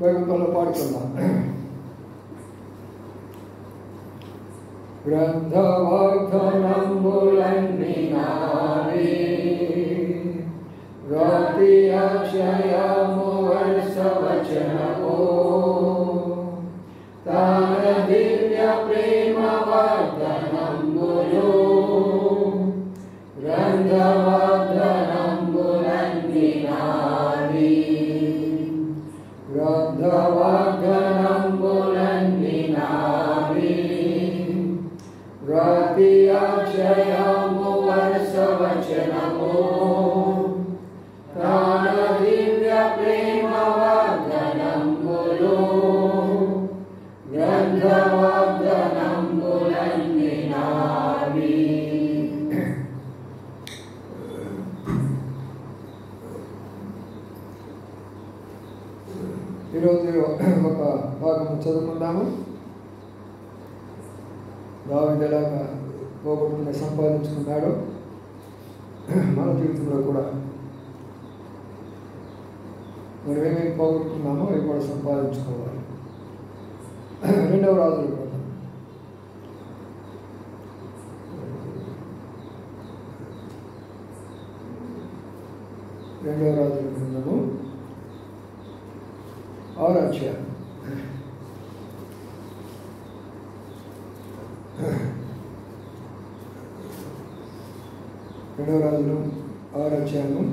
వైకుంఠంలో పాడుకుందాం. గ్రంథవాగ్దానంబులన్నీ నావి రాతి అక్షయము వర్షవచనము తాన దివ్య ప్రేమ వాగ్దానంబులు గ్రంథవాగ్దానంబులన్నీ నావి గ్రంథవాగ్దానంబులన్నీ నావి రాతి అక్షయము వర్షవచనము తాన దివ్య ప్రేమ వాగ్దానంబులు గ్రంథవాగ్దానంబులన్నీ నావి. ఈరోజు ఒక భాగం చదువుకుందాము. దావీదు ఎలాగా పోగొట్టుకుని సంపాదించుకున్నాడో మన జీవితంలో కూడా మనం ఏమేమి పోగొట్టుకున్నామో అవి కూడా సంపాదించుకోవాలి. 2వ రాజుల గ్రంథం 2వ రాజుల గ్రంథము 6వ అధ్యాయం 2వ రాజులు 6వ అధ్యాయము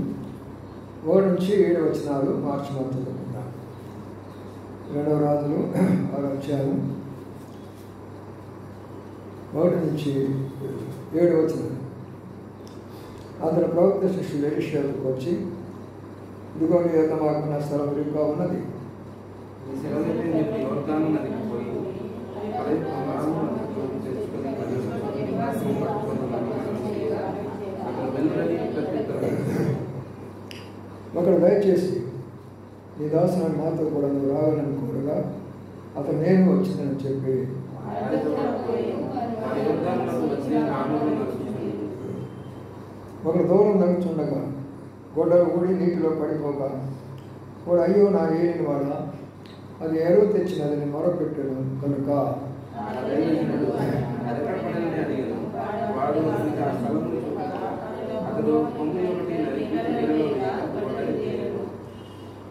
1 నుంచి 7 వచనాలు మార్చి చదువుకుందాం. 2వ రాజులు 6వ అధ్యాయం 1 నుంచి 7 వచనాలు. అతను ప్రవక్త శిష్యులు ఎలీషాకు వచ్చి, ఇదిగో నీ యొక్క మాకున్న స్థలం ఇరుగ్గా ఉన్నది, ఒకడు దయచేసి నీ దాసుని మాతో కూడా నువ్వు రావాలని కోరగా అతను నేను వచ్చిందని చెప్పి ఒకడు దూరం నడుచుండగా గొడ్డలు ఊడి నీటిలో పడిపోగా వాడు అయ్యో నా ఏలిన వాడ అది ఎరువు తెచ్చినదని మొరపెట్టాను కనుక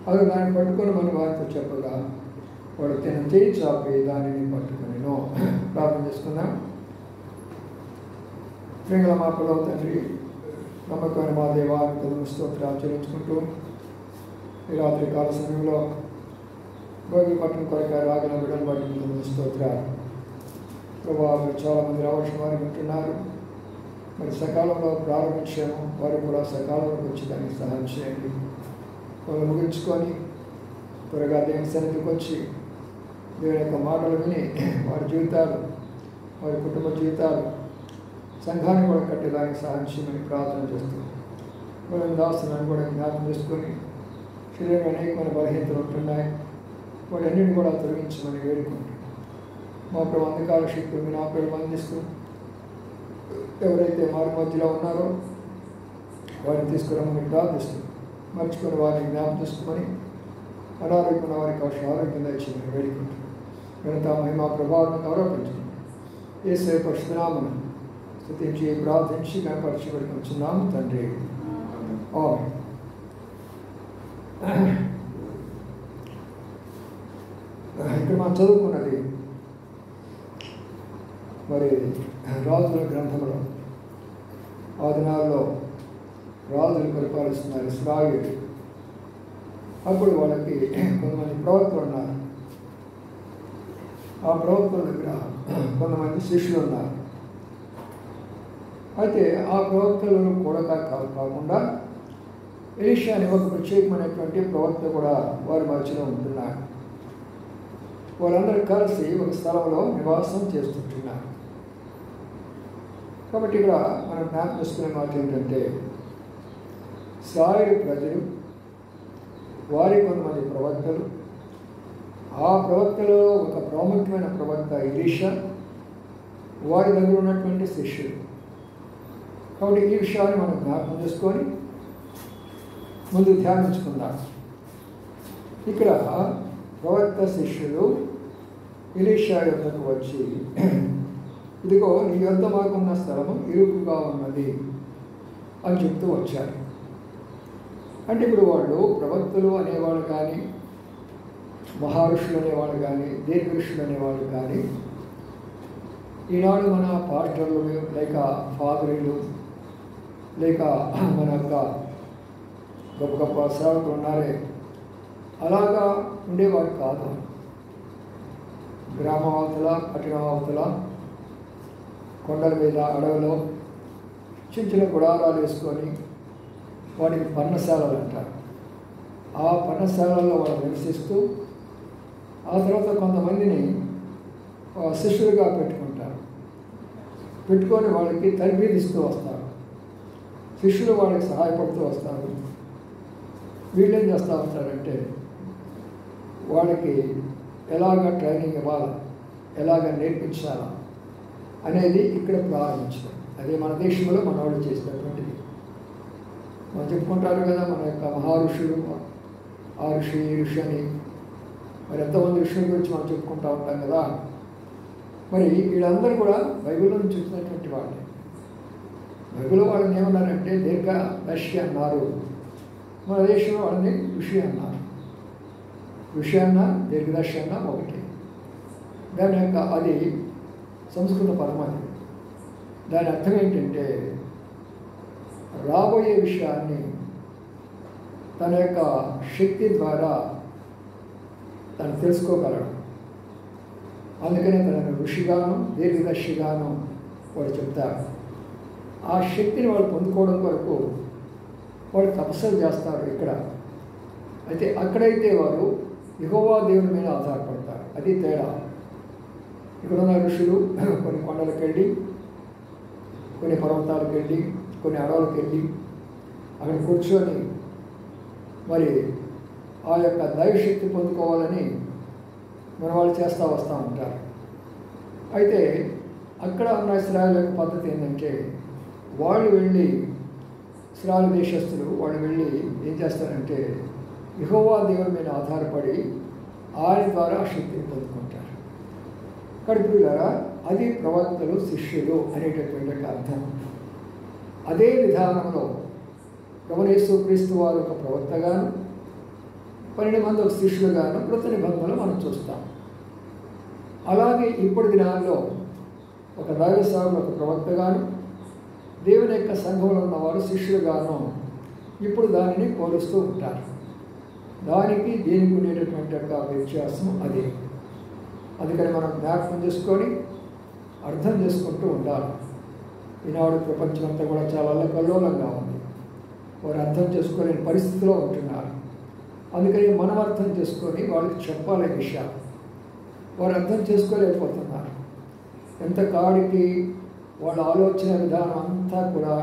అది దాన్ని పట్టుకొని మన వారితో చెప్పగా వాడు తిన చేయి చాపి దానిని పట్టుకొనిను. ప్రార్థన చేసుకుందాం. ప్రేమల మా పిల్లల తండ్రి, నమ్మకమైన మా దేవాన్ని స్తోత్రాలు చెల్లించుకుంటూ ఈ రాత్రి కాల సమయంలో గోగి పట్టణం కొరక రాగిన బిడ్డను పట్టుకుంటున్న స్తోత్రాలు. ప్రభావం చాలామంది రావాల్సిన వారు వింటున్నారు. మరి సకాలంలో ప్రారంభించాము, వారు కూడా సకాలంలోకి వచ్చి దానికి సహాయం చేయండి. వాళ్ళు ముగించుకొని త్వరగా దేవుని సన్నిధికి వచ్చి దేవుని యొక్క మాటలు విని వారి జీవితాలు, వారి కుటుంబ జీవితాలు, సంఘాన్ని కూడా కట్టేదానికి సహాయం చేయమని ప్రార్థన చేస్తున్నాం. వాళ్ళని దాస్తున్నాన్ని కూడా జ్ఞాపకం చేసుకొని శరీరంలో అనేకమైన బలహీనతలు ఉంటున్నాయి, వాటన్నిటిని కూడా తొలగించమని వేడుకుంటున్నాం. మా ప్రభు అంధకార శక్తులు నా పేరు అందిస్తూ ఎవరైతే మారు మధ్యలో ఉన్నారో వారిని తీసుకురమ్మని ప్రార్థిస్తూ మర్చిపోయిన వారిని జ్ఞాపకం చేసుకొని అనారోగ్యమైన వారికి అవసరం ఆరోగ్యం దయచేయమని వేడుకుంటున్నాం. ఘనత మహిమ ప్రభావాన్ని ఆరోపించుకున్నాం. యేసు పరిశుద్ధనామమున స్తుతించి ప్రార్థించి కనపరచబడుతున్నాము తండ్రి. ఆమేన్. ఇక్కడ మనం చదువుకున్నది మరి రాజుల గ్రంథంలో ఆ దినాల్లో రాజులు పరిపాలిస్తున్నారు ఇశ్రాయేలు. అప్పుడు వాళ్ళకి కొంతమంది ప్రవక్తలు ఉన్నారు. ఆ ప్రవక్తల దగ్గర కొంతమంది శిష్యులు ఉన్నారు. అయితే ఆ ప్రవక్తలు కూడా కాకుండా ఎలీషా అనే ఒక ప్రత్యేకమైనటువంటి ప్రవక్త కూడా వారి మధ్యలో ఉంటున్నారు. వారందరూ కలిసి ఒక స్థలంలో నివాసం చేస్తుంటున్నారు. కాబట్టి ఇక్కడ మనం జ్ఞాపకం చేసుకునే మాట ఏంటంటే, ఇశ్రాయేలు ప్రజలు, వారి కొంతమంది ప్రవక్తలు, ఆ ప్రవక్తలో ఒక ప్రాముఖ్యమైన ప్రవక్త ఎలీషా, వారి దగ్గర ఉన్నటువంటి శిష్యులు. కాబట్టి ఈ విషయాన్ని మనం జ్ఞాపకం చేసుకొని ముందు ధ్యానించుకుందాం. ఇక్కడ ప్రవక్త శిష్యులు ఎలీషా యొద్దకు వచ్చి, ఇదిగో నీ యొద్ద మాకున్న స్థలము ఇరుకుగా ఉన్నది అని చెప్తూ వచ్చారు. అంటే ఇప్పుడు వాళ్ళు ప్రవక్తలు అనేవాళ్ళు కానీ, మహర్షులు అనేవాళ్ళు కానీ, దీర్ఘఋషులు అనేవాళ్ళు కానీ, ఈనాడు మన పాస్టర్లు లేక ఫాదరీలు లేక మన యొక్క గొప్ప గొప్ప సేవకులు ఉన్నారే, అలాగా ఉండేవారు కాదు. గ్రామావతల, పట్టణావతల, కొండల మీద, అడవిలో చిన్న చిన్న గుడారాలు వేసుకొని వాటికి పర్ణశాలలు అంటారు. ఆ పర్ణశాలల్లో వాళ్ళు నివసిస్తూ ఆ తర్వాత కొంతమందిని శిష్యులుగా పెట్టుకుంటారు. పెట్టుకొని వాళ్ళకి తర్బీదిస్తూ వస్తారు. శిష్యులు వాళ్ళకి సహాయపడుతూ వస్తారు. వీళ్ళేం చేస్తూ ఉంటారంటే వాళ్ళకి ఎలాగ ట్రైనింగ్ ఇవ్వాలా, ఎలాగ నేర్పించాలా, అనేది ఇక్కడ ప్రారంభించడం. అదే మన దేశంలో మనవాళ్ళు చేసినటువంటిది. మనం చెప్పుకుంటారు కదా మన యొక్క మహారుషులు, ఆ ఋషి ఈ ఋషి అని. మరి ఎంతోమంది ఋషుల గురించి మనం చెప్పుకుంటూ ఉంటాం కదా. మరి వీళ్ళందరూ కూడా బైబిల్లో నుంచి వచ్చినటువంటి వాళ్ళే. బైబిల్లో వాళ్ళని ఏమన్నారంటే దీర్ఘదర్శి అన్నారు. మన దేశంలో వాళ్ళని ఋషి అన్నారు. ఋషి అన్న దీర్ఘదర్శి అన్న ఒకటి. దాని యొక్క అది సంస్కృత పదం. అది దాని అర్థం ఏంటంటే రాబోయే విషయాన్ని తన యొక్క శక్తి ద్వారా తను తెలుసుకోగలడు. అందుకనే తనను ఋషిగాను దీర్ఘదర్శిగాను వాడు చెప్తారు. ఆ శక్తిని వాళ్ళు పొందుకోవడం కొరకు వాడు తపస్సులు చేస్తారు ఇక్కడ. అయితే అక్కడైతే వారు యెహోవా దేవుని మీద ఆధారపడతారు. అది తేడా. ఇక్కడున్న ఋషులు కొన్ని కొండలకు వెళ్ళి, కొన్ని పర్వతాలకు వెళ్ళి, కొన్ని అడవులకు వెళ్ళి అక్కడ కూర్చొని మరి ఆ యొక్క దైవశక్తి పొందుకోవాలని మన వాళ్ళు చేస్తూ వస్తూ ఉంటారు. అయితే అక్కడ ఉన్న ఇశ్రాయేలు యొక్క పద్ధతి ఏంటంటే వాళ్ళు వెళ్ళి, ఇశ్రాయేలు దేశస్తులు వాళ్ళు వెళ్ళి ఏం చేస్తారంటే యెహోవా దేవుని మీద ఆధారపడి ఆయన ద్వారా శక్తిని పొందుకుంటారు. కడుపులారా అది ప్రవక్తలు శిష్యులు అనేటటువంటి అర్థం. అదే విధానంలో ప్రభువైన యేసుక్రీస్తు వారు ఒక ప్రవక్తగాను 12 మంది ఒక శిష్యులుగాను కృత నిబంధనలు మనం చూస్తాం. అలాగే ఇప్పుడు దినాల్లో ఒక దైవ సేవకుడు ఒక ప్రవక్తగాను, దేవుని యొక్క సంఘంలో ఉన్నవారు శిష్యులుగాను ఇప్పుడు దానిని పోలుస్తూ ఉంటారు. దానికి దీనికి ఉండేటటువంటి యొక్క వ్యత్యాసం అదే. అందుకని మనం జ్ఞాపకం చేసుకొని అర్థం చేసుకుంటూ ఉండాలి. ఈనాడు ప్రపంచం అంతా కూడా చాలా అల్లకల్లోలంగా ఉంది. వారు అర్థం చేసుకోలేని పరిస్థితిలో ఉంటున్నారు. అందుకని మనం అర్థం చేసుకొని వాళ్ళకి చెప్పాలి విషయాలు. వారు అర్థం చేసుకోలేకపోతున్నారు. ఎంత కాడికి వాళ్ళ ఆలోచన విధానం అంతా కూడా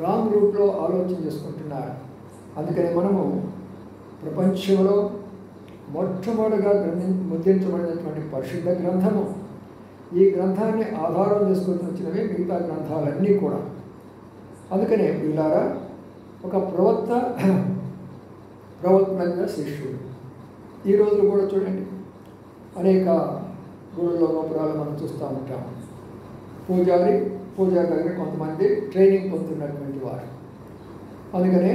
రాంగ్ రూట్లో ఆలోచన చేసుకుంటున్నారు. అందుకని మనము ప్రపంచంలో మొట్టమొదటిగా ముద్రించబడినటువంటి పరిశుద్ధ గ్రంథము, ఈ గ్రంథాన్ని ఆధారం చేసుకొని వచ్చినవే మిగతా గ్రంథాలన్నీ కూడా. అందుకనే వీళ్ళారా ఒక ప్రవక్తగా శిష్యుడు. ఈ రోజులు కూడా చూడండి అనేక గుడుల్లో గోపురాలు మనం చూస్తూ ఉంటాం. పూజారి కొంతమంది ట్రైనింగ్ పొందుతున్నటువంటి వారు. అందుకనే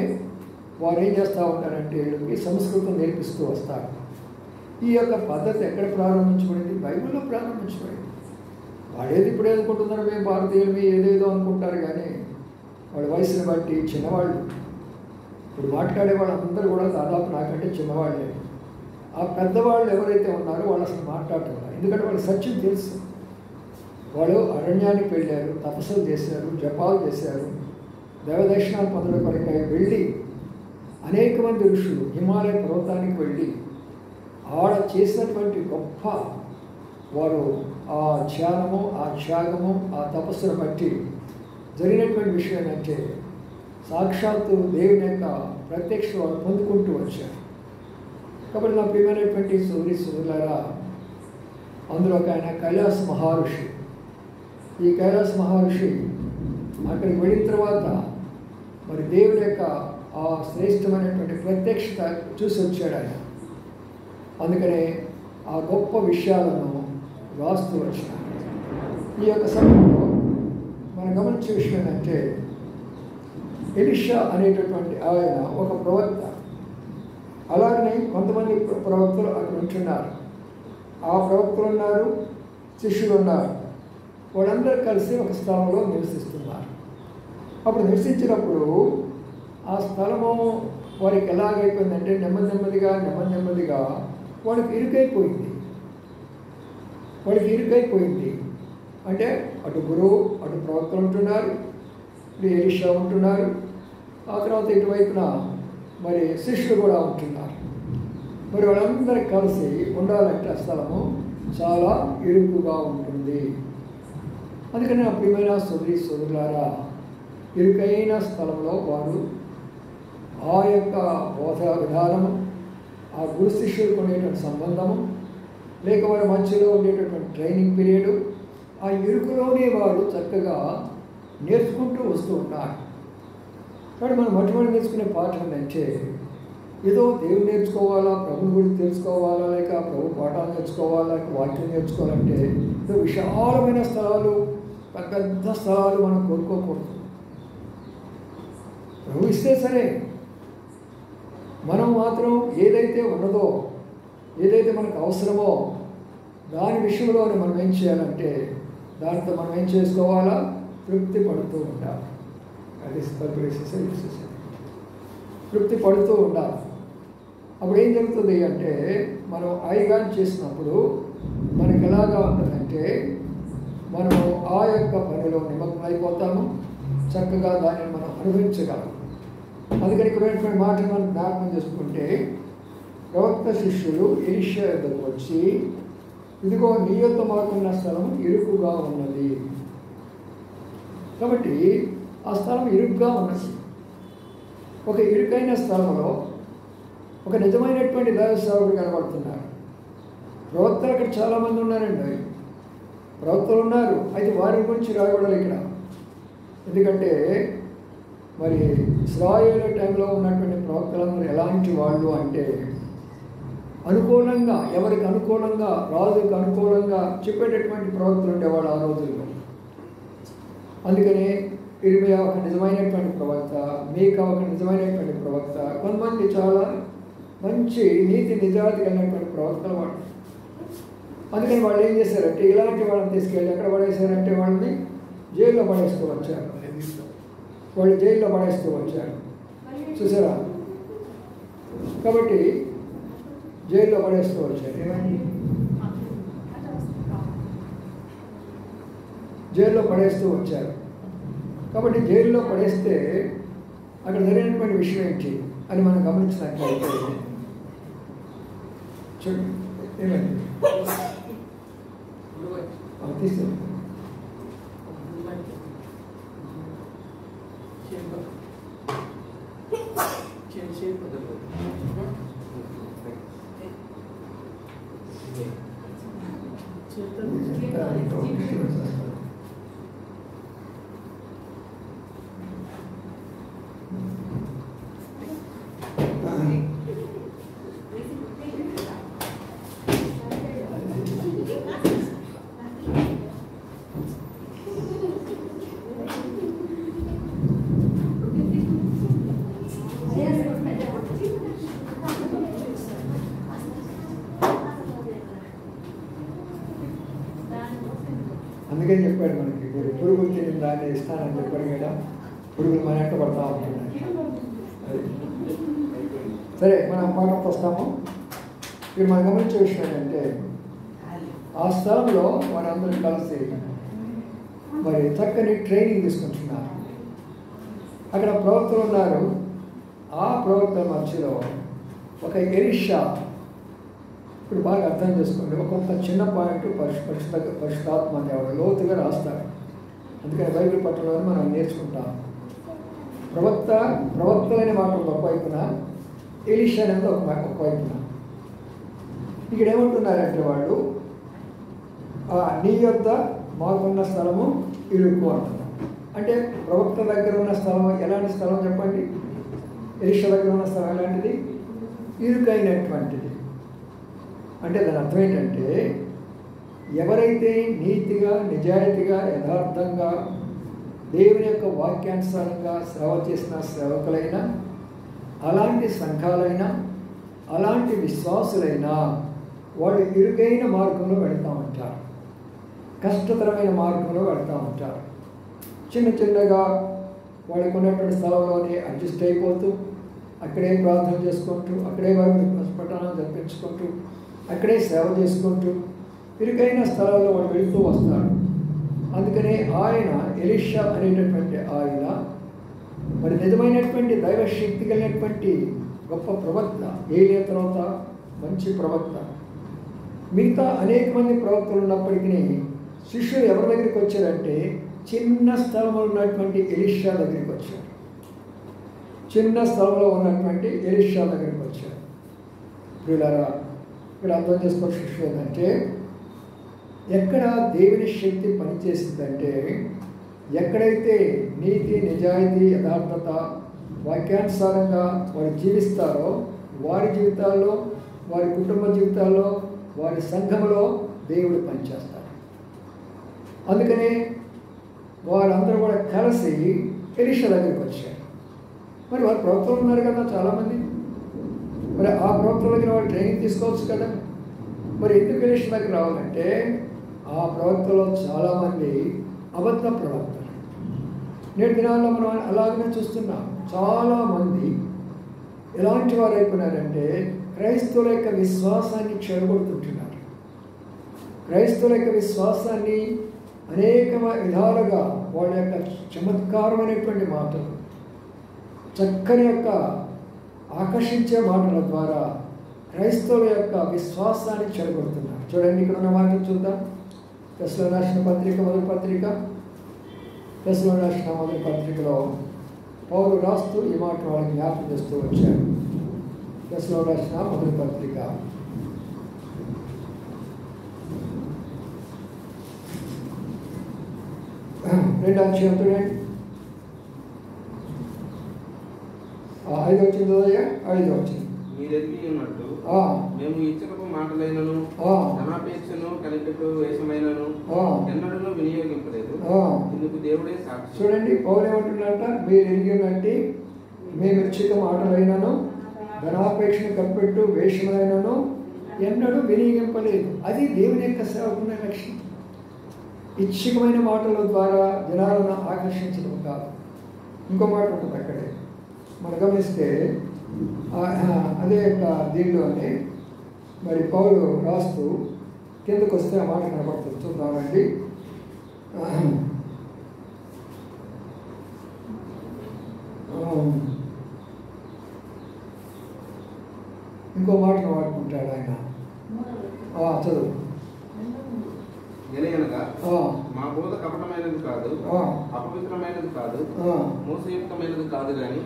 వారు ఏం చేస్తూ ఉంటారంటే వీళ్ళకి సంస్కృతం నేర్పిస్తూ వస్తారు. ఈ యొక్క పద్ధతి ఎక్కడ ప్రారంభించబడింది? బైబిల్లో ప్రారంభించబడింది. వాడేది ఇప్పుడు ఏదనుకుంటున్నారో మేము భారతీయులమే ఏదేదో అనుకుంటారు. కానీ వాళ్ళ వయసుని బట్టి చిన్నవాళ్ళు, ఇప్పుడు మాట్లాడే వాళ్ళందరూ కూడా దాదాపు నాకంటే చిన్నవాళ్ళే. ఆ పెద్దవాళ్ళు ఎవరైతే ఉన్నారో వాళ్ళు అసలు మాట్లాడుతున్నారు. ఎందుకంటే వాళ్ళకి సత్యం తెలుసు. వాళ్ళు అరణ్యానికి వెళ్ళారు, తపస్సులు చేశారు, జపాలు చేశారు, దైవదర్శనాలు పొందడం కొరకై వెళ్ళి అనేక మంది ఋషులు హిమాలయ పర్వతానికి వెళ్ళి ఆడ చేసినటువంటి గొప్ప వారు ఆ ధ్యానము, ఆ త్యాగము, ఆ తపస్సును బట్టి జరిగినటువంటి విషయం ఏంటంటే సాక్షాత్తు దేవుని యొక్క ప్రత్యక్ష వారు పొందుకుంటూ వచ్చారు. కాబట్టి నా ప్రియమైనటువంటి సోదరులారా, అందులో ఒక ఆయన కైలాస మహర్షి. ఈ కైలాస మహర్షి అక్కడికి వెళ్ళిన తర్వాత మరి దేవుని యొక్క ఆ శ్రేష్టమైనటువంటి ప్రత్యక్షత చూసి వచ్చాడు ఆయన. అందుకనే ఆ గొప్ప విషయాలను రాస్తూ వచ్చాడు. ఈ యొక్క సమయంలో మనం గమనించే విషయం ఏంటంటే ఎలీషా అనేటటువంటి ఆయన ఒక ప్రవక్త. అలాగనే కొంతమంది ప్రవక్తలు అక్కడ ఉంటున్నారు. ఆ ప్రవక్తలు ఉన్నారు, శిష్యులు ఉన్నారు. వాళ్ళందరూ కలిసి ఒక స్థలంలో నివసిస్తున్నారు. అప్పుడు నివసించినప్పుడు ఆ స్థలము వారికి ఎలాగైపోయిందంటే నెమ్మదిగా వాడికి ఇరుకైపోయింది. అంటే అటు గురువు, అటు ప్రవక్తలు ఉంటున్నారు, ఇటు ఎలీషా ఉంటున్నారు, ఆ తర్వాత ఇటువైపున మరి శిష్యులు కూడా ఉంటున్నారు. మరి వాళ్ళందరూ కలిసి ఉండాలంటే ఆ స్థలము చాలా ఇరుకుగా ఉంటుంది. అందుకని నా ప్రియమైన సోదరులారా, ఇరుకైన స్థలంలో వారు ఆ యొక్క బోధ విధానము, ఆ గురు శిష్యులకు ఉండేటువంటి సంబంధము, లేక వారి మధ్యలో ఉండేటటువంటి ట్రైనింగ్ పీరియడ్, ఆ ఇరుకులోనే వారు చక్కగా నేర్చుకుంటూ వస్తూ ఉన్నారు. కాబట్టి మనం మొట్టమొదటి నేర్చుకునే పాఠం ఏంటంటే ఏదో దేవుడు నేర్చుకోవాలా, ప్రభుని గురించి తెలుసుకోవాలా, లేక ప్రభు పాఠాలు నేర్చుకోవాలా, వాక్యం నేర్చుకోవాలంటే ఏదో విశాలమైన స్థలాలు, పెద్ద పెద్ద స్థలాలు మనం కోరుకోకూడదు. ప్రభు ఇస్తే సరే, మనం మాత్రం ఏదైతే ఉన్నదో, ఏదైతే మనకు అవసరమో దాని విషయంలో మనం ఏం చేయాలంటే దాంతో మనం ఏం చేసుకోవాలా, తృప్తి పడుతూ ఉండాలి. అది తృప్తి పడుతూ ఉండాలి. అప్పుడు ఏం జరుగుతుంది అంటే మనం ఐగాన్ చేసినప్పుడు మనకి ఎలాగా ఉంటుందంటే మనము ఆ యొక్క పనిలో నిమగ్నం అయిపోతాము, చక్కగా దానిని మనం అనుభవించగలం. అందుకని ఇక్కడ మాటలు మనం జ్ఞాపకం చేసుకుంటే ప్రవక్త శిష్యులు ఎలీషా దగ్గరకు వచ్చి, ఇదిగో నీ యొద్ద మాకున్న స్థలం ఇరుకుగా ఉన్నది. కాబట్టి ఆ స్థలం ఇరుగ్గా ఉన్నది. ఒక ఇరుకైన స్థలంలో ఒక నిజమైనటువంటి దైవ సేవకుడు కనబడుతున్నారు. ప్రవక్తలు అక్కడ చాలామంది ఉన్నారండి, ప్రవక్తలు ఉన్నారు. అయితే వారి గురించి రాయబడాలి ఇక్కడ. ఎందుకంటే మరి ఇశ్రాయేలు టైంలో ఉన్నటువంటి ప్రవక్తలందరూ ఎలాంటి వాళ్ళు అంటే అనుకూలంగా, ఎవరికి అనుకూలంగా, రాజుకు అనుకూలంగా చెప్పేటటువంటి ప్రవక్తలు ఉండేవాళ్ళు ఆ రోజుల్లో. అందుకని ఇర్మియా ఒక నిజమైనటువంటి ప్రవక్త, మీకా ఒక నిజమైనటువంటి ప్రవక్త, కొంతమంది చాలా మంచి నీతి నిజాయితీ కలిగినటువంటి ప్రవక్తలు వాళ్ళు. అందుకని వాళ్ళు ఏం చేశారంటే ఇలాంటి వాళ్ళని తీసుకెళ్ళి ఎక్కడ పడేశారంటే వాళ్ళని జైల్లో పడేస్తూ వచ్చారు. వాళ్ళు జైల్లో పడేస్తూ వచ్చారు, చూసారా? కాబట్టి జైల్లో పడేస్తూ వచ్చారు. ఏమైంది? జైల్లో పడేస్తూ వచ్చారు. కాబట్టి జైల్లో పడేస్తే అక్కడ జరిగినటువంటి విషయం ఏంటి అని మనం గమనించినట్లయితే చూడండి ఏమైంది తీసుకోండి. అందుకని చెప్పాడు మనకి, మీరు పురుగులు తిని దాన్ని ఇస్తానని చెప్పాడు కదా, పురుగులు మన వెంట పడతా ఉంటున్నాయి. అది సరే, మనం పాఠంతో వస్తాము. మీరు మనం గమనించే విషయం ఏంటంటే ఆ స్థలంలో వారందరూ కలిసి మరి చక్కని ట్రైనింగ్ తీసుకుంటున్నారు. అక్కడ ప్రవక్తలు ఉన్నారు. ఆ ప్రవక్తల మధ్యలో ఒక ఎలీషా, ఇప్పుడు బాగా అర్థం చేసుకోండి, ఒక కొంత చిన్న పాయింట్ పరిశుద్ధాత్మ దేవుడు లోతుగా రాస్తారు. అందుకని బైబిల్ పట్టణంలో మనం నేర్చుకుంటాం. ప్రవక్తలనే మాట ఒక వైపున, ఎలీషా అనేది ఒక వైపున. ఇక్కడ ఏమంటున్నారంటే వాళ్ళు, నీ యొద్ద మాకున్న స్థలము ఇరుకు అంటున్నారు. అంటే ప్రవక్త దగ్గర ఉన్న స్థలం ఎలాంటి స్థలం చెప్పండి? ఎలీషా దగ్గర ఉన్న స్థలం ఎలాంటిది? ఇరుకైనటువంటిది. అంటే దాని అర్థం ఏంటంటే ఎవరైతే నీతిగా, నిజాయితీగా, యథార్థంగా దేవుని యొక్క వాక్యానుసారంగా సేవ చేసిన సేవకులైనా, అలాంటి సంఘాలైనా, అలాంటి విశ్వాసులైనా వాళ్ళు ఇరుకైన మార్గంలో వెళ్తూ ఉంటారు, కష్టతరమైన మార్గంలో వెళ్తూ ఉంటారు. చిన్న చిన్నగా వాళ్ళకు ఉన్నటువంటి స్థలంలోనే అడ్జస్ట్ అయిపోతూ, అక్కడే ప్రార్థన చేసుకుంటూ, అక్కడే వారిని పట్టణాలు జరిపించుకుంటూ, అక్కడే సేవ చేసుకుంటూ ఇరుకైన స్థలాల్లో వాళ్ళు వెళుతూ వస్తారు. అందుకనే ఆయన ఎలీషా అనేటటువంటి ఆయన మరి నిజమైనటువంటి దైవశక్తి కలిగినటువంటి గొప్ప ప్రవక్త. ఏలియా తర్వాత మంచి ప్రవక్త. మిగతా అనేక మంది ప్రవక్తలు ఉన్నప్పటికీ శిష్యులు ఎవరి దగ్గరికి వచ్చారంటే చిన్న స్థలంలో ఉన్నటువంటి ఎలీషా దగ్గరికి వచ్చారు. చిన్న స్థలంలో ఉన్నటువంటి ఎలీషా దగ్గరికి వచ్చారు. వీళ్ళారా ఇక్కడ అర్థం చేసుకోవాల్సిన విషయం ఏంటంటే ఎక్కడ దేవుని శక్తి పనిచేసిందంటే ఎక్కడైతే నీతి, నిజాయితీ, యథార్థత, వాక్యానుసారంగా వారు జీవిస్తారో వారి జీవితాల్లో, వారి కుటుంబ జీవితాల్లో, వారి సంఘములో దేవుడు పనిచేస్తారు. అందుకని వారందరూ కూడా కలిసి ఎలీషా దగ్గరికి వచ్చారు. మరి వారు ప్రవక్తలు ఉన్నారు కదా చాలామంది, మరి ఆ ప్రవక్తల దగ్గర వాళ్ళు ట్రైనింగ్ తీసుకోవచ్చు కదా. మరి ఎందుకు ఎలీషా దగ్గర రావాలంటే ఆ ప్రవక్తలో చాలామంది అబద్ధ ప్రవక్తలు. నేటి దినాల్లో మనం అలాగనే చూస్తున్నాం. చాలామంది ఎలాంటి వారు అయిపోయినారంటే క్రైస్తవుల యొక్క విశ్వాసాన్ని చెడగొడుతుంటున్నారు. క్రైస్తవుల యొక్క విశ్వాసాన్ని అనేక విధాలుగా వాళ్ళ యొక్క చమత్కారమైనటువంటి మాటలు, చక్కని యొక్క ఆకర్షించే మాటల ద్వారా క్రైస్తవుల యొక్క విశ్వాసాన్ని చెడగొడుతున్నారు. చూడండి, ఇక్కడ ఉన్న మాటలు చూద్దాం. తెస్సలోనికీయులకు రాసిన పత్రిక మొదటి పత్రిక, తెస్సలోనికీయులకు రాసిన మొదటి పత్రికలో పౌలు రాస్తూ ఈ మాట వాళ్ళకి జ్ఞాపకం చేస్తూ వచ్చారు. తెస్సలోనికీయులకు రాసిన మొదటి పత్రిక 2వ అధ్యాయం చూడండి. 5వ వచ్చిందయ్యా, 5వ వచ్చింది. మీరెదిగి ఉన్నట్టు మేము ఇచ్చకపు మాటలైనను ధనాపేక్షను కలిపెట్టు వేషమైనను ఎన్నడూ వినియోగింపలేదు. ఇందుకు దేవుడే సాక్షి. చూడండి, పౌలు ఏమంటున్నారట, మీరు ఎరిగి ఉన్నట్టు మేము ఇచ్చక మాటలైనను ధనాపేక్షను కలిపెట్టు వేషమైనను ఎన్నడూ వినియోగింపలేదు. అది దేవుని యొక్క సేవకున్న లక్ష్యం. ఇచ్చికమైన మాటల ద్వారా జనాలను ఆకర్షించడం కాదు. ఇంకో మాట ఉంటుంది అక్కడే మనం గమనిస్తే, అదే యొక్క దీనిలోనే మరి పౌలు రాస్తూ కిందకు వస్తే ఆ మాట కనబడుతుంది. చూద్దామండి. ఇంకో మాటను వాడుకుంటాడు ఆయన. చదువు. ఎలయనగా మా బోధ కపటమైనది కాదు, అపవిత్రమైనది కాదు, మోసయుక్తమైనది కాదు గాని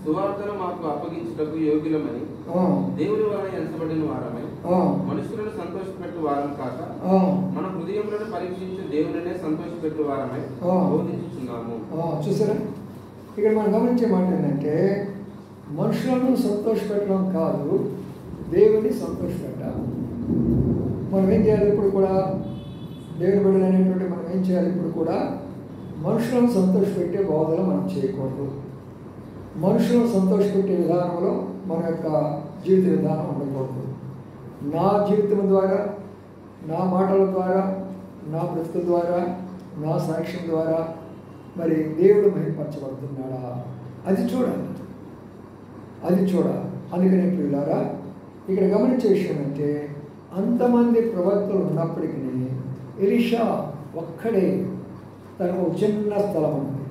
సువార్తను మాకు అప్పగించుటకు యోగ్యులమని దేవుని వలన ఎంచబడిన వారమై మనుషులను సంతోషపెట్టు వారం కాక మన హృదయములను పరీక్షించి దేవునినే సంతోషపెట్టు వారమై బోధించుచున్నాము. చూసారా, ఇక్కడ మనం గమనించే మాట ఏంటంటే మనుషులను సంతోషపెట్టడం కాదు, దేవుని సంతోషపెట్టాలి. మనం ఏం చేయాలి? ఇప్పుడు కూడా దేవుని బిడ్డలు అనేటువంటి మనం ఏం చేయాలి? ఇప్పుడు కూడా మనుషులను సంతోషపెట్టే బోధలు మనం చేయకూడదు. మనుషులను సంతోషపెట్టే విధానంలో మన యొక్క జీవిత విధానం ఉండకూడదు. నా జీవితం ద్వారా, నా మాటల ద్వారా, నా బ్రతుకు ద్వారా, నా సాక్ష్యం ద్వారా మరి దేవుడు మహిమపరచబడుతున్నాడా అది చూడాలి, అది చూడాలి. అందుకనే ప్రియులారా, ఇక్కడ గమనించే విషయం అంటే అంతమంది ప్రవక్తలు ఉన్నప్పటికీ ఎలీషా ఒక్కడే తనకు ఒక చిన్న స్థలం ఉంది.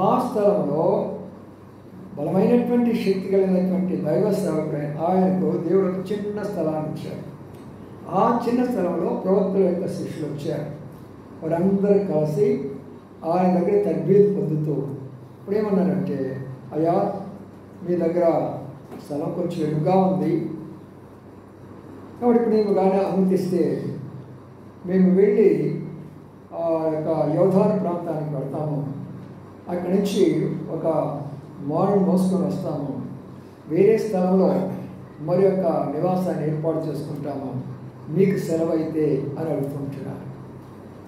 ఆ స్థలంలో బలమైనటువంటి శక్తి కలిగినటువంటి దైవ సేవకుడైన ఆయనకు దేవుడు ఒక చిన్న స్థలాన్ని ఇచ్చాడు. ఆ చిన్న స్థలంలో ప్రవక్తల యొక్క శిష్యులు వచ్చారు. వారందరూ కలిసి ఆయన దగ్గర తర్బీదు పొందుతూ ఇప్పుడు ఏమన్నారంటే, అయ్యా మీ దగ్గర స్థలం కొంచెం ఎరుగ్గా ఉంది కాబట్టి ఇప్పుడు మేము కానీ అనుమతిస్తే మేము వెళ్ళి ఆ యొక్క యోధాన ప్రాంతానికి వెళ్తాము, అక్కడి నుంచి ఒక మాను మోసుకొని వస్తాము, వేరే స్థలంలో మరి యొక్క నివాసాన్ని ఏర్పాటు చేసుకుంటాము, మీకు సెలవైతే అని అడుగుతుంటున్నారు.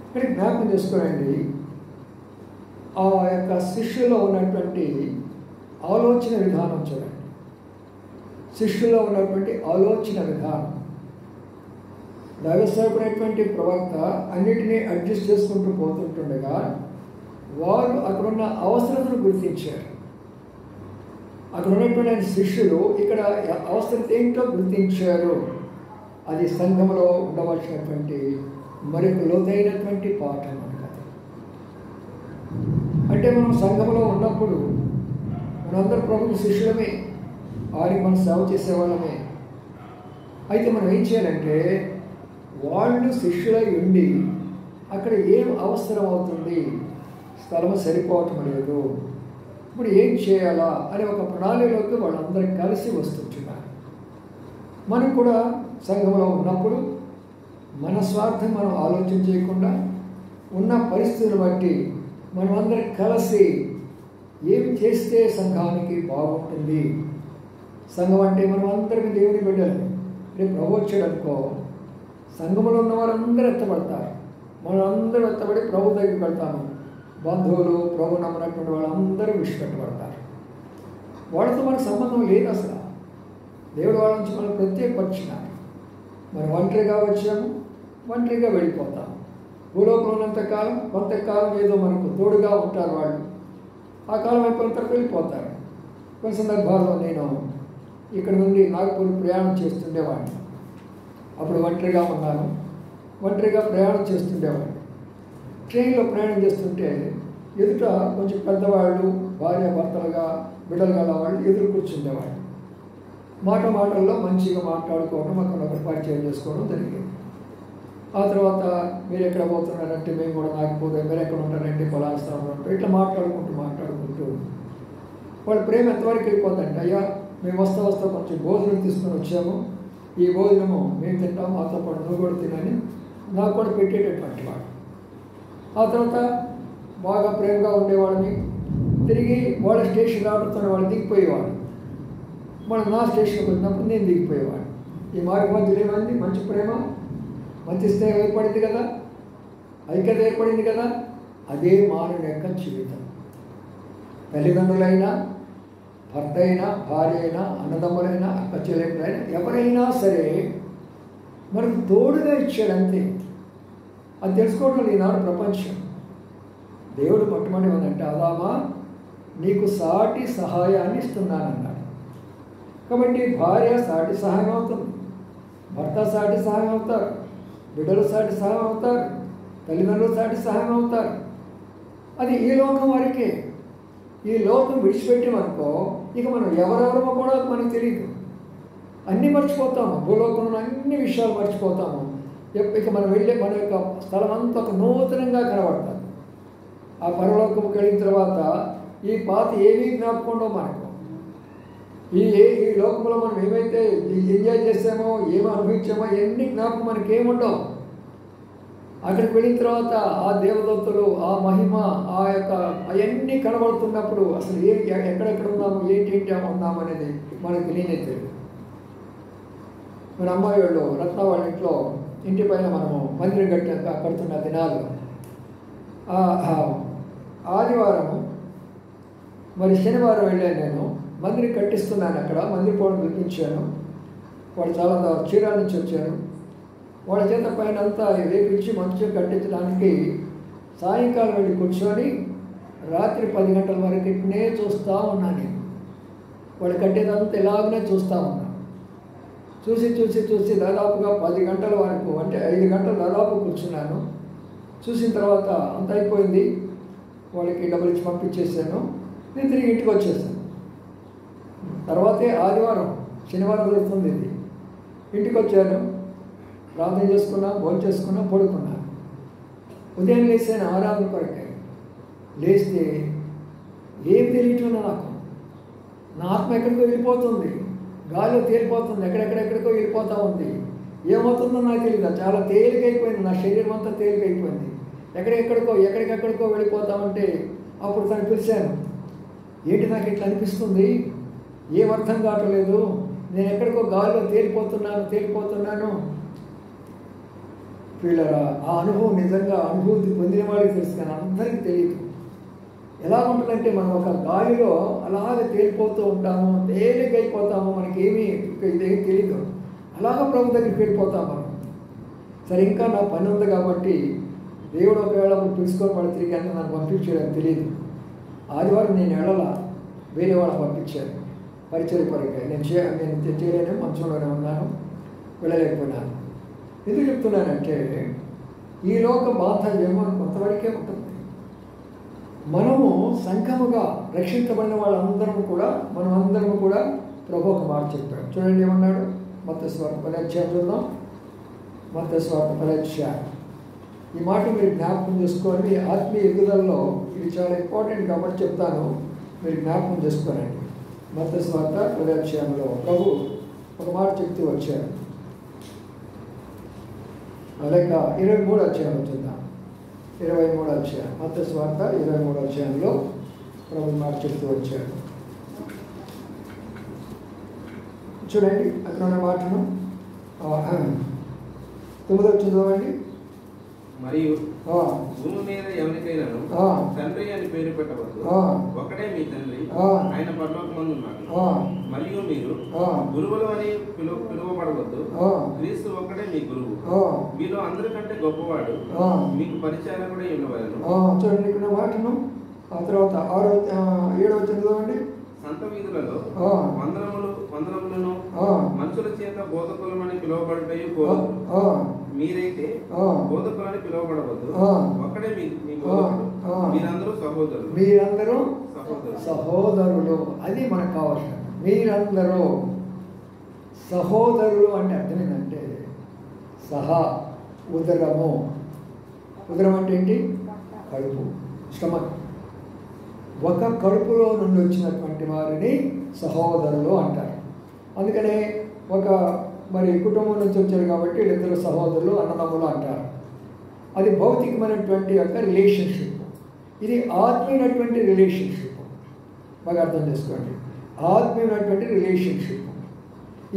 ఇక్కడ జ్ఞాపకం చేసుకోనండి, ఆ యొక్క శిష్యులో ఉన్నటువంటి ఆలోచన విధానం చూడండి. శిష్యులో ఉన్నటువంటి ఆలోచన విధానం. దైవసేవకుడైనటువంటి ప్రవక్త అన్నిటినీ అడ్జస్ట్ చేసుకుంటూ పోతుంటుండగా వారు అక్కడున్న అవసరతను గుర్తించారు. అక్కడ ఉన్నటువంటి శిష్యులు ఇక్కడ అవసరత ఏంటో గుర్తించారు. అది సంఘంలో ఉండవలసినటువంటి మరొక లోతైనటువంటి పాఠం అన్నమాట. అంటే మనం సంఘంలో ఉన్నప్పుడు మనందరూ ప్రభువు శిష్యులమే, వారికి మనం సేవ చేసేవాళ్ళమే. అయితే మనం ఏం చేయాలంటే వాళ్ళు శిష్యులై ఉండి అక్కడ ఏం అవసరం అవుతుంది, స్థలం సరిపోవటం లేదు, ఇప్పుడు ఏం చేయాలా అనే ఒక ప్రణాళికలోకి వాళ్ళందరూ కలిసి వస్తుంటున్నారు. మనం కూడా సంఘంలో ఉన్నప్పుడు మన స్వార్థం మనం ఆలోచన చేయకుండా ఉన్న పరిస్థితులను బట్టి మనమందరం కలిసి ఏమి చేస్తే సంఘానికి బాగుంటుంది. సంఘం అంటే మనం అందరికీ దేవుని బిడ్డలు. రేపు ప్రభు వచ్చాడు అనుకో, సంఘంలో ఉన్న వారందరూ ఎత్తబడతారు. మనం అందరూ ఎత్తబడి ప్రభు దగ్గరికి వెళ్తాము. బంధువులు, ప్రభు నమ్మనటువంటి వాళ్ళందరూ విడిచిపెట్టబడతారు. వాళ్ళతో మనకు సంబంధం లేదు అసలు. దేవుడు వాళ్ళ నుంచి మనం ప్రత్యేకపరిచినారు. మనం ఒంటరిగా వచ్చాము, ఒంటరిగా వెళ్ళిపోతాము. భూలోకంలో ఉన్నంతకాలం కొంతకాలం ఏదో మనకు తోడుగా ఉంటారు వాళ్ళు. ఆ కాలం అయిపోయిన తర్వాత వెళ్ళిపోతారు. కొన్ని సందర్భాల్లో నేను ఇక్కడ నుండి నాగపూర్ ప్రయాణం చేస్తుండేవాడిని. అప్పుడు ఒంటరిగా ఉన్నాను, ఒంటరిగా ప్రయాణం చేస్తుండేవాడిని. ట్రైన్లో ప్రయాణం చేస్తుంటే ఎదుట కొంచెం పెద్దవాళ్ళు, భార్య భర్తలుగా బిడ్డలు గల వాళ్ళు ఎదురు కూర్చుండేవాళ్ళు. మాటల్లో మంచిగా మాట్లాడుకోవడం, ఒకరినొకరు పరిచయం చేసుకోవడం జరిగింది. ఆ తర్వాత మీరు ఎక్కడ పోతున్నారంటే మేము కూడా నాకపోతే, మీరు ఎక్కడ ఉంటారంటే పలానా స్థానంలో ఉంటారు. ఇట్లా మాట్లాడుకుంటూ వాళ్ళ ప్రేమ ఎంతవరకు వెళ్ళిపోతుందంటే, అయ్యా మేము వస్తా కొంచెం భోజనం తీసుకొని వచ్చాము, ఈ భోజనము మేము తింటాము, మాతో పాటు నువ్వు కూడా తినని నాకు కూడా పెట్టేటటువంటి వాడు. ఆ తర్వాత బాగా ప్రేమగా ఉండేవాడిని. తిరిగి వాళ్ళ స్టేషన్ రావడంతో వాళ్ళు దిగిపోయేవాడు. మనం నా స్టేషన్కి వచ్చినప్పుడు నేను దిగిపోయేవాడు. ఈ మార్గ మధ్యలో ఏమైంది? మంచి ప్రేమ, మంచి స్నేహం ఏర్పడింది కదా, ఐక్యత ఏర్పడింది కదా. అదే మానవుని యొక్క జీవితం. తల్లిదండ్రులైనా, భర్త అయినా, భార్య అయినా, అన్నదమ్ములైనా, అక్క చెల్లెళ్ళైనా, ఎవరైనా సరే మనకు తోడుగా ఇచ్చాడంతే. అది తెలుసుకోవడం ఈనాడు ప్రపంచం. దేవుడు మొట్టమొదటి ఏమంటే, ఆదామా నీకు సాటి సహాయాన్ని ఇస్తున్నానన్నాడు. కాబట్టి భార్య సాటి సహాయం అవుతుంది, భర్త సాటి సహాయం అవుతారు, బిడ్డలు సాటి సహాయం అవుతారు, తల్లిదండ్రులు సాటి సహాయం అవుతారు. అది ఈ లోకం వరకే. ఈ లోకం విడిచిపెట్టామనుకో ఇక మనం ఎవరెవరమో కూడా మనకు తెలియదు. అన్నీ మర్చిపోతాము. భూలోకంలో అన్ని విషయాలు మర్చిపోతాము. ఇక మనం వెళ్ళే మన యొక్క స్థలం అంతా ఒక నూతనంగా కనబడతాం. ఆ పరలోకంకి వెళ్ళిన తర్వాత ఈ పాత ఏమీ జ్ఞాపకంలో మనకు ఈ లోకంలో మనం ఏమైతే ఎంజాయ్ చేసామో, ఏమో అనుభవించామో ఎన్ని జ్ఞాపకం మనకి ఏముండవు. అక్కడికి వెళ్ళిన తర్వాత ఆ దేవదత్తులు, ఆ మహిమ, ఆ యొక్క అవన్నీ కనబడుతున్నప్పుడు అసలు ఎక్కడెక్కడ ఉన్నాము, ఏంటి ఉన్నాము అనేది మనకు తెలియనే. మన అమ్మాయి వాళ్ళు రత్న వాళ్ళ ఇంట్లో ఇంటి పైన మనము మందిరం కడుతున్న దినాలు ఆదివారము మరి శనివారం వెళ్ళాను. నేను మందిరం కట్టిస్తున్నాను. అక్కడ మందిర పోవడం పిలిపించాను. వాడు చాలా చీరాల నుంచి వచ్చాను. వాళ్ళ చేత పైన అంతా వేపించి మంచిగా కట్టించడానికి సాయంకాలం వెళ్ళి కూర్చొని రాత్రి 10 గంటల వరకు ఇట్నే చూస్తూ ఉన్నాను. నేను వాళ్ళు కట్టేదంతా ఇలాగనే చూస్తూ ఉన్నాను. చూసి దాదాపుగా 10 గంటల వరకు, అంటే 5 గంటలు దాదాపు కూర్చున్నాను. చూసిన తర్వాత అంత అయిపోయింది. వాళ్ళకి డబ్బులు ఇచ్చి పంపించేసాను. నేను తిరిగి ఇంటికి వచ్చేసాను. తర్వాతే ఆదివారం, శనివారం జరుగుతుంది ఇది. ఇంటికి వచ్చాను, ప్రార్థన చేసుకున్నా, భోజనం చేసుకున్నా, పడుకున్నాను. ఉదయం లేసాను ఆరాధన కొరకే. లేస్తే ఏం తెలియటం నాకు. నా ఆత్మ ఎక్కడికో వెళ్ళిపోతుంది, గాలిలో తేలిపోతుంది, ఎక్కడెక్కడెక్కడికో వెళ్ళిపోతూ ఉంది. ఏమవుతుందో నాకు తెలియదు. చాలా తేలికైపోయింది, నా శరీరం అంతా తేలికైపోయింది. ఎక్కడికెక్కడికో వెళ్ళిపోతా ఉంటే అప్పుడు తను పిలిచాను. ఏంటి నాకు ఇట్లా అనిపిస్తుంది, ఏం అర్థం కావట్లేదు, నేను ఎక్కడికో గాలిలో తేలిపోతున్నాను. వీళ్ళరా ఆ అనుభవం నిజంగా అనుభూతి పొందిన వాళ్ళకి తెలుసు, కానీ అందరికీ తెలియదు. ఎలా ఉంటుందంటే మనం ఒక గాలిలో అలాగే తేలిపోతూ ఉంటాము, తేలికైపోతాము, మనకేమీ ఇదేం తెలియదు. అలాగ ప్రభు దగ్గరికి వెళ్ళిపోతాం మనం. సరే, ఇంకా నా పని ఉంది కాబట్టి దేవుడు ఒకవేళ పిలుచుకొని పడి తిరిగి అంటే నన్ను పంపించేయడం తెలియదు. ఆదివారం నేను వెళ్ళలా, వేరే వాళ్ళని పంపించాను పరిచయ కొరకే. నేను చేయలేను, మంచంలోనే ఉన్నాను, వెళ్ళలేకపోయినాను. ఎందుకు చెప్తున్నానంటే ఈ లోక బాంధవ్యము కొంతవరకే ఉంటుంది. మనము సంఘముగా రక్షించబడిన వాళ్ళందరము కూడా, మనమందరము కూడా ప్రభు ఒక మాట చెప్పాడు. చూడండి ఏమన్నాడు. మత్తయి సువార్త 10వ అధ్యాయం చూద్దాం. మత్తయి సువార్త 10వ అధ్యాయం. ఈ మాట మీరు జ్ఞాపకం చేసుకోండి. ఆత్మీయ ఎదుగుదలలో ఇది చాలా ఇంపార్టెంట్ కాబట్టి చెప్తాను, మీరు జ్ఞాపకం చేసుకోనండి. మత్తయి సువార్త 10వ అధ్యాయంలో ప్రభు ఒక మాట చెప్తూ వచ్చారు. లేక 23 అధ్యాయం చూద్దాం. 23 అధ్యాయం, మత్తయి సువార్త 23 అధ్యాయంలో ప్రభు మాట చెప్తూ వచ్చాడు. చూడండి అక్కడ ఉన్న మాటను 9 చదవండి. మరియు భూమి మీద ఎవరికైనాను తండ్రి అని పేరు పెట్టవద్దు, ఒకడే మీ తండ్రి, ఆయన పరలోకమందు ఉన్నాడు. మరియు మీరు గురువులు అని పిలువబడవద్దు, క్రీస్తు ఒక్కడే మీ గురువు, మీలో అందరికంటే గొప్పవాడు మీకు పరిచారకుడై ఉండవలెను. చూడండి ఇక్కడ మాటను. ఆ తర్వాత 7వ చదవండి. సంత వీధులలో వందనములను మనుషుల చేత బోధకులమని పిలువబడటయు కోరు. మీరైతే బోధకులని పిలువబడవద్దు, ఒక్కడే మీ బోధకుడు, మీరందరూ సహోదరులు. మీరందరూ సహోదరులు, అది మనకు కావాల్సిన. మీరందరూ సహోదరులు అంటే అర్థం ఏంటంటే సహా ఉదరము. ఉదరం అంటే ఏంటి? కడుపు, స్టమక్. ఒక కడుపులో నుండి వచ్చినటువంటి వారిని సహోదరులు అంటారు. అందుకనే మరి కుటుంబం నుంచి వచ్చారు కాబట్టి ఇద్దరు సహోదరులు, అన్నదమ్ములు అంటారు. అది భౌతికమైనటువంటి యొక్క రిలేషన్షిప్. ఇది ఆత్మీయమైనటువంటి రిలేషన్షిప్. బాగా అర్థం చేసుకోండి, ఆత్మీయమైనటువంటి రిలేషన్షిప్.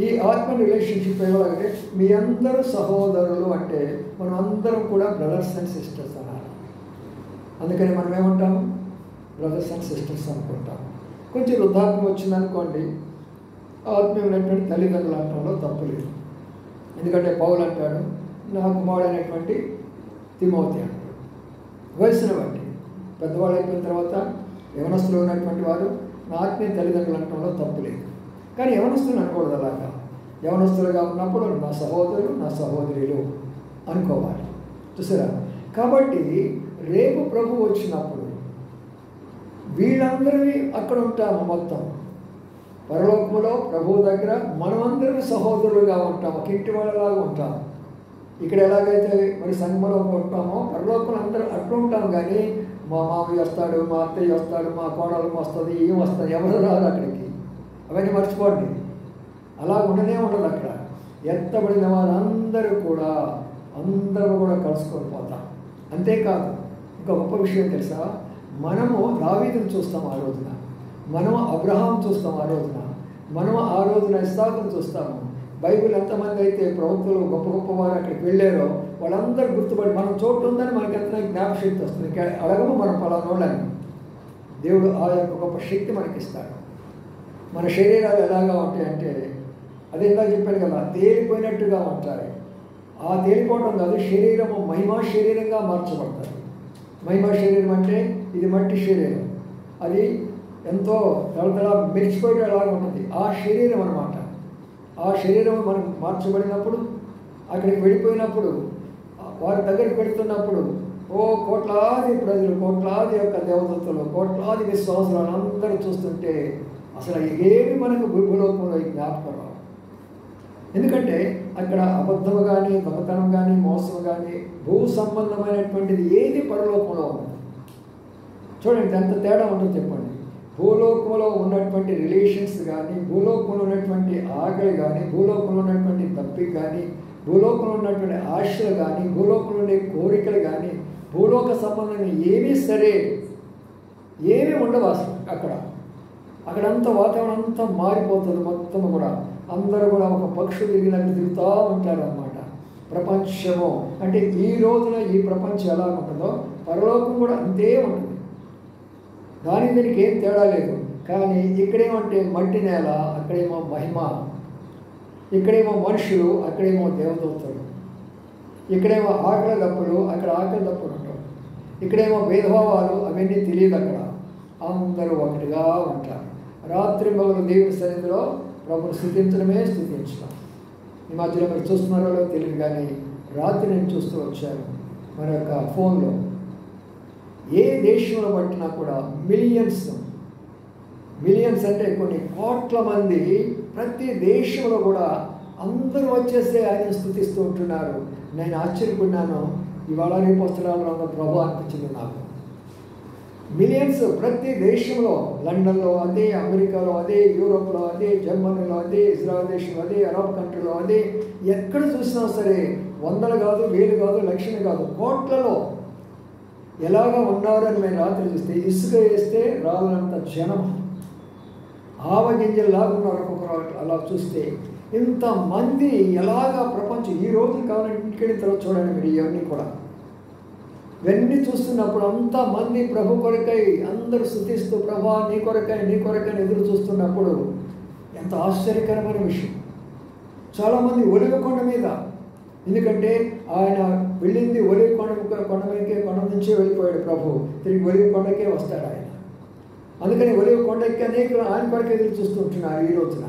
ఈ ఆత్మ రిలేషన్షిప్ ఎలాగంటే మీ అందరూ సహోదరులు అంటే మనం అందరం కూడా బ్రదర్స్ అండ్ సిస్టర్స్ అన్నారు. అందుకని మనం ఏమంటాము? బ్రదర్స్ అండ్ సిస్టర్స్ అనుకుంటాం. కొంచెం వృద్ధాప్యం వచ్చిందనుకోండి, ఆత్మీయమైనటువంటి తల్లిదండ్రులు అనడంలో తప్పు లేదు. ఎందుకంటే పౌలు అంటాడు, నా కుమారుడైనటువంటి తిమోతి అంటాడు. వయసును బట్టి పెద్దవాళ్ళు అయిపోయిన తర్వాత యవనస్తులు ఉన్నటువంటి వారు నా ఆత్మీయ తల్లిదండ్రులు అనడంలో తప్పు లేదు. కానీ యవనస్తులు అనకూడదు. అలాగా యవనస్తులుగా ఉన్నప్పుడు నా సహోదరులు, నా సహోదరులు అనుకోవాలి. చూసారా? కాబట్టి రేపు ప్రభు వచ్చినప్పుడు వీళ్ళందరినీ అక్కడ ఉంటాము. మొత్తం పరలోకములో ప్రభువు దగ్గర మనమందరం సహోదరులుగా ఉంటాము, ఒక ఇంటి వాళ్ళలాగా ఉంటాము. ఇక్కడ ఎలాగైతే మరి సంఘంలో ఉంటామో పరలోకంలో అందరూ అట్లా ఉంటాం. కానీ మా మామయ్య వస్తాడు, మా అత్తయ్య వస్తాడు, మా కోడలు వస్తుంది, ఏం వస్తుంది, ఎవరు రాదు అక్కడికి. అవన్నీ మర్చిపోండి. అలా ఉండనే ఉండదు. అక్కడ ఎత్తబడిన వారందరూ కూడా కలుసుకొని పోతాం. అంతేకాదు ఇంకా గొప్ప విషయం తెలుసా? మనము దావీదును చూస్తాం ఆ రోజున, మనము అబ్రహాం చూస్తాం ఆ రోజున, మనము ఆ రోజున ఇస్సాకును చూస్తాము. బైబిల్ ఎంతమంది అయితే ప్రవక్తలు గొప్ప గొప్ప వారు అక్కడికి వెళ్ళారో వాళ్ళందరూ గుర్తుపడి మనం చోటు ఉందని మనకి ఎంత జ్ఞాపశక్తి వస్తుంది. అడగము మనం పలానోళ్ళని. దేవుడు ఆ యొక్క గొప్ప శక్తి మనకిస్తాడు. మన శరీరాలు ఎలాగా ఉంటాయంటే అదే ఇందాక చెప్పాను కదా, తేలిపోయినట్టుగా ఉంటాయి. ఆ తేలిపోవడం కాదు, శరీరము మహిమా శరీరంగా మార్చబడతాయి. మహిమా శరీరం అంటే ఇది మట్టి శరీరం, అది ఎంతో తడతడ మెరిచిపోయేట ఎలాగా ఉంటుంది. ఆ శరీరం అన్నమాట. ఆ శరీరం మనం మార్చబడినప్పుడు, అక్కడికి వెళ్ళిపోయినప్పుడు, వారి దగ్గరికి వెళుతున్నప్పుడు కోట్లాది ప్రజలు, కోట్లాది యొక్క దేవదత్తులు, కోట్లాది విశ్వాసులు అందరూ చూస్తుంటే అసలు ఏమి మనకు భూలోకంలో జ్ఞాపకం రావు. ఎందుకంటే అక్కడ అబద్ధము కానీ, దొంగతనం కానీ, మోసం కానీ, భూ సంబంధమైనటువంటిది ఏది పరలోకంలో ఉండదు. చూడండి ఎంత తేడా ఉంటుందో చెప్పండి. భూలోకంలో ఉన్నటువంటి రిలేషన్స్ కానీ, భూలోకంలో ఉన్నటువంటి ఆకలి కానీ, భూలోకంలో ఉన్నటువంటి తప్పిక కానీ, భూలోకంలో ఉన్నటువంటి ఆశలు కానీ, భూలోకంలో ఉండే కోరికలు కానీ, భూలోక సంబంధం ఏమీ సరే ఏమీ ఉండవు అసలు. అక్కడంతా వాతావరణం అంతా మారిపోతుంది. మొత్తం కూడా అందరూ కూడా ఒక పక్షులు తిరిగినట్టు తిరుగుతూ ఉంటారు అన్నమాట. ప్రపంచము అంటే ఈ రోజున ఈ ప్రపంచం ఎలా ఉంటుందో పరలోకం కూడా అంతే ఉంటుంది. దీనికి ఏం తేడా లేదు. కానీ ఇక్కడేమంటే మట్టి నేల, అక్కడేమో మహిమ, ఇక్కడేమో మనుషులు, అక్కడేమో దేవదూతలు. ఇక్కడేమో ఆకలి దప్పులు, అక్కడ ఆకలి దప్పులు ఉంటారు. ఇక్కడేమో భేదభావాలు, అవన్నీ తెలియదు. అక్కడ అందరూ ఒకటిగా ఉంటారు. రాత్రి మగలు దేవుని సన్నిధిలో ప్రభుని స్తుతించడమే స్తుతించడం. ఈ మధ్యలో మీరు చూస్తున్నారో తెలియదు, కానీ రాత్రి నేను చూస్తూ వచ్చాను మన యొక్క ఫోన్లో. ఏ దేశంలో పట్టినా కూడా మిలియన్స్ అంటే కొన్ని కోట్ల మంది ప్రతి దేశంలో కూడా అందరూ వచ్చేస్తే ఆయన స్తుతిస్తూ ఉంటున్నారు. నేను ఆశ్చర్యపడినాను. ఇవాళ రేపు వస్త్రాలు ప్రభు అనిపించింది నాకు. మిలియన్స్ ప్రతి దేశంలో, లండన్లో అదే, అమెరికాలో అదే, యూరోప్లో అదే, జర్మనీలో అదే, ఇజ్రాయెల్ దేశంలో అదే, అరబ్ కంట్రీలో అదే, ఎక్కడ చూసినా సరే వందలు కాదు, వేలు కాదు, లక్షలు కాదు, కోట్లలో ఎలాగా ఉన్నారు అని మేము రాత్రి చూస్తే ఇసుక వేస్తే రాలంత జనం, ఆవగింజల్లాగా ఉన్నారు ఒక్కొక్కరు. అలా చూస్తే ఇంతమంది ఎలాగా ప్రపంచం ఈ రోజు కావాలంటే ఇంటికెళ్ళిన తర్వాత చూడండి మీరు ఇవన్నీ కూడా. ఇవన్నీ చూస్తున్నప్పుడు అంతమంది ప్రభు కొరకై అందరూ స్తుతిస్తూ ప్రభా నీ కొరకై నీ కొరకై ఎదురు చూస్తున్నప్పుడు ఎంత ఆశ్చర్యకరమైన విషయం. చాలామంది ఒలివ కొండ మీద, ఎందుకంటే ఆయన వెళ్ళింది ఒలివ కొండ మీదకే, కొండ నుంచే వెళ్ళిపోయాడు ప్రభు, తిరిగి ఒలివ కొండకే వస్తాడు ఆయన. అందుకని ఒలివ కొండకి అనేక ఆయన కొరకు ఎదురు చూస్తుంటున్నారు ఈ రోజున.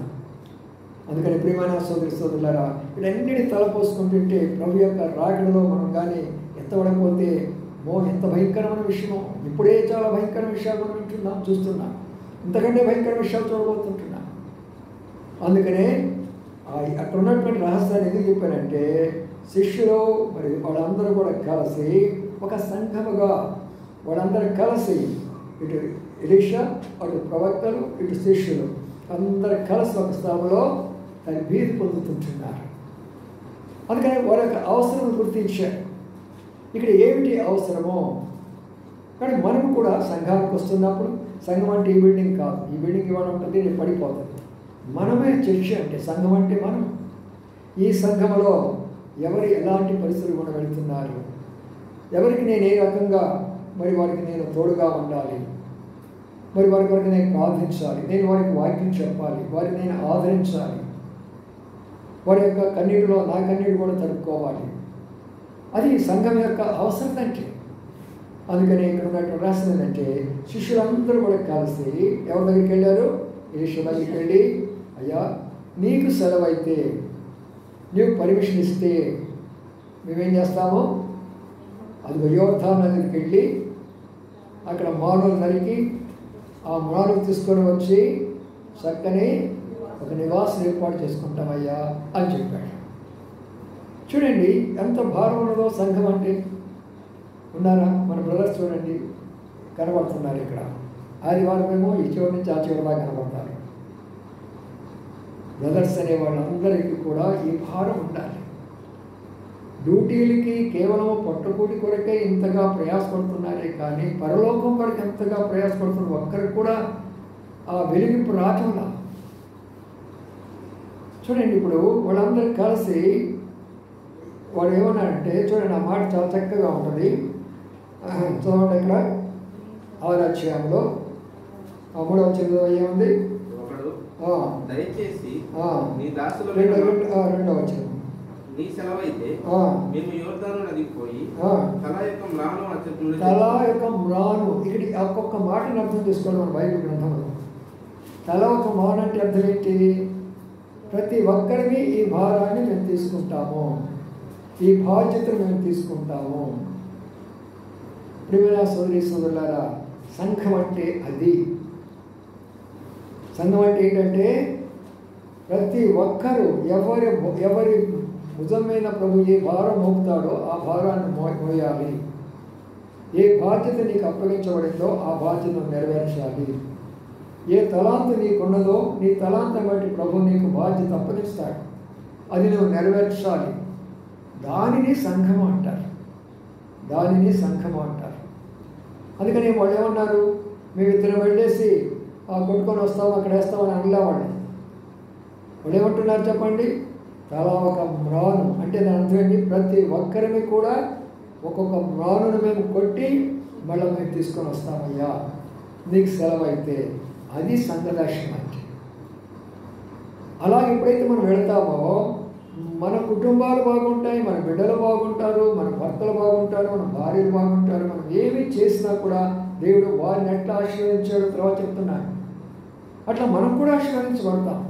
అందుకని ప్రియమైన సోదరి సోదరులారా, వీటన్నిటిని తలపోసుకుంటుంటే ప్రభు యొక్క రాకడలో మనం కానీ ఎత్తబడకపోతే ఎంత భయంకరమైన విషయమో. ఇప్పుడే చాలా భయంకరమైన విషయాలు మనం వింటున్నాం, చూస్తున్నాం. ఇంతకంటే భయంకర విషయాలు చూడబోతుంటున్నాం. అందుకనే అక్కడ ఉన్నటువంటి రహస్యాన్ని ఎందుకు చెప్పానంటే, శిష్యులు మరి వాళ్ళందరూ కూడా కలిసి ఒక సంఘముగా, వాళ్ళందరూ కలిసి, ఇటు ఎలీషా, అటు ప్రవక్తలు, ఇటు శిష్యులు అందరూ కలిసి ఒక స్థలంలో భీతి పొందుతుంటున్నారు. అందుకని వారి యొక్క అవసరం గుర్తించారు. ఇక్కడ ఏమిటి అవసరమో. కానీ మనం కూడా సంఘానికి వస్తున్నప్పుడు, సంఘం అంటే ఈ బిల్డింగ్ కాదు, ఈ బిల్డింగ్ ఇవాళ ఉంటుంది, రేపు పడిపోతుంది. మనమే చర్చ అంటే, సంఘం అంటే మనం. ఈ సంఘంలో ఎవరు ఎలాంటి పరిస్థితులు కూడా వెళుతున్నారు, ఎవరికి నేను ఏ రకంగా మరి వారికి నేను తోడుగా ఉండాలి, మరి వారి కొరకు నేను ప్రార్థించాలి, నేను వారికి వాక్యం చెప్పాలి, వారిని నేను ఆదరించాలి, వారి యొక్క కన్నీటిలో నా కన్నీటి కూడా తడుపుకోవాలి. అది సంఘం యొక్క అవసరం అంటే. అందుకని ఇక్కడ ఉన్నటువంటి రాసిన ఏంటంటే, శిష్యులందరూ కూడా కలిసి ఎవరి దగ్గరికి వెళ్ళారు? యేసు దగ్గరికి వెళ్ళి, అయ్యా నీకు సెలవు అయితే, నీవు పర్మిషన్ ఇస్తే మేమేం చేస్తామో అది యోర్దాను దగ్గరికి వెళ్ళి అక్కడ మానవులు నరికి ఆ మానవులు తీసుకొని వచ్చి చక్కని ఒక నివాసం ఏర్పాటు చేసుకుంటామయ్యా అని చెప్పాడు. చూడండి ఎంత భారం ఉన్నదో సంఘం అంటే. ఉన్నారా? మన బ్రదర్స్ చూడండి కనబడుతున్నారు ఇక్కడ. ఆదివారం ఏమో ఈ చివరి నుంచి ఆ చివరిలా కనబడతారు. బ్రదర్స్ అనే వాళ్ళందరికీ కూడా ఈ భారం ఉండాలి. డ్యూటీలకి కేవలం పట్టుకూడి కొరకే ఇంతగా ప్రయాసపడుతున్నారే కానీ పరలోకం కొరకు ఎంతగా ప్రయాసపడుతున్నారు ఒక్కరికి కూడా ఆ వెలిగింపు రావట్లా. చూడండి ఇప్పుడు వాళ్ళందరూ కలిసి వాడు ఏమన్నాడంటే, చూడండి ఆ మాట చాలా చక్కగా ఉంటుంది. చూడండి ఇక్కడ 6వ అధ్యాయంలో 3వ వచనంలో ఏముంది? దయచేసి నీ దాసుల 2వ వచనం, నీ సెలవైతే మేము యోర్దాను నదికి పోయి తల యొక్క మ్రాను. ఇక్కడ ఒక్కొక్క మాటను అర్థం చేసుకోవాలి మన బైబిల్ గ్రంథంలో. తల ఒక మ్రాను అంటే అర్థం ఏంటి? ప్రతి ఒక్కరిని ఈ భారాన్ని మేము తీసుకుంటాము, ఈ బాధ్యతను మేము తీసుకుంటాము. ప్రియమైన సోదరి సోదరులారా, సంఘం అంటే అది. సంఘం అంటే ఏంటంటే ప్రతి ఒక్కరూ ఎవరి భుజం మీద ప్రభు ఏ భారం మోపుతాడో ఆ భారాన్ని మోయాలి. ఏ బాధ్యత నీకు అప్పగించబడిందో ఆ బాధ్యతను నెరవేర్చాలి. ఏ తలాంతు నీకున్నదో నీ తలాంతం బట్టి ప్రభు నీకు బాధ్యత అప్పగిస్తాడు, అది నువ్వు నెరవేర్చాలి. దానిని సంఘం అంటారు, దానిని సంఘం అంటారు. అందుకని వాళ్ళు ఏమన్నారు? మేమిద్దరం వెళ్ళేసి కొట్టుకొని వస్తాము, అక్కడ వేస్తామని అనలేవాళ్ళు. వాళ్ళు ఏమంటున్నారు చెప్పండి? తలా ఒక మ్రాను అంటే దాని అర్థం ఏంటి? ప్రతి ఒక్కరిని కూడా ఒక్కొక్క మ్రానును మేము కొట్టి మళ్ళీ మేము తీసుకొని వస్తామయ్యా నీకు సెలవు అయితే. అది సంఘదర్శనం అంటే. అలా ఎప్పుడైతే మనం వెళతామో మన కుటుంబాలు బాగుంటాయి, మన బిడ్డలు బాగుంటారు, మన భర్తలు బాగుంటారు, మన భార్యలు బాగుంటారు. మనం ఏమి చేసినా కూడా దేవుడు వారిని ఎట్లా ఆశీర్వదించాడో తర్వాత చెప్తున్నాను, అట్లా మనం కూడా ఆశీర్వదించబడతాం.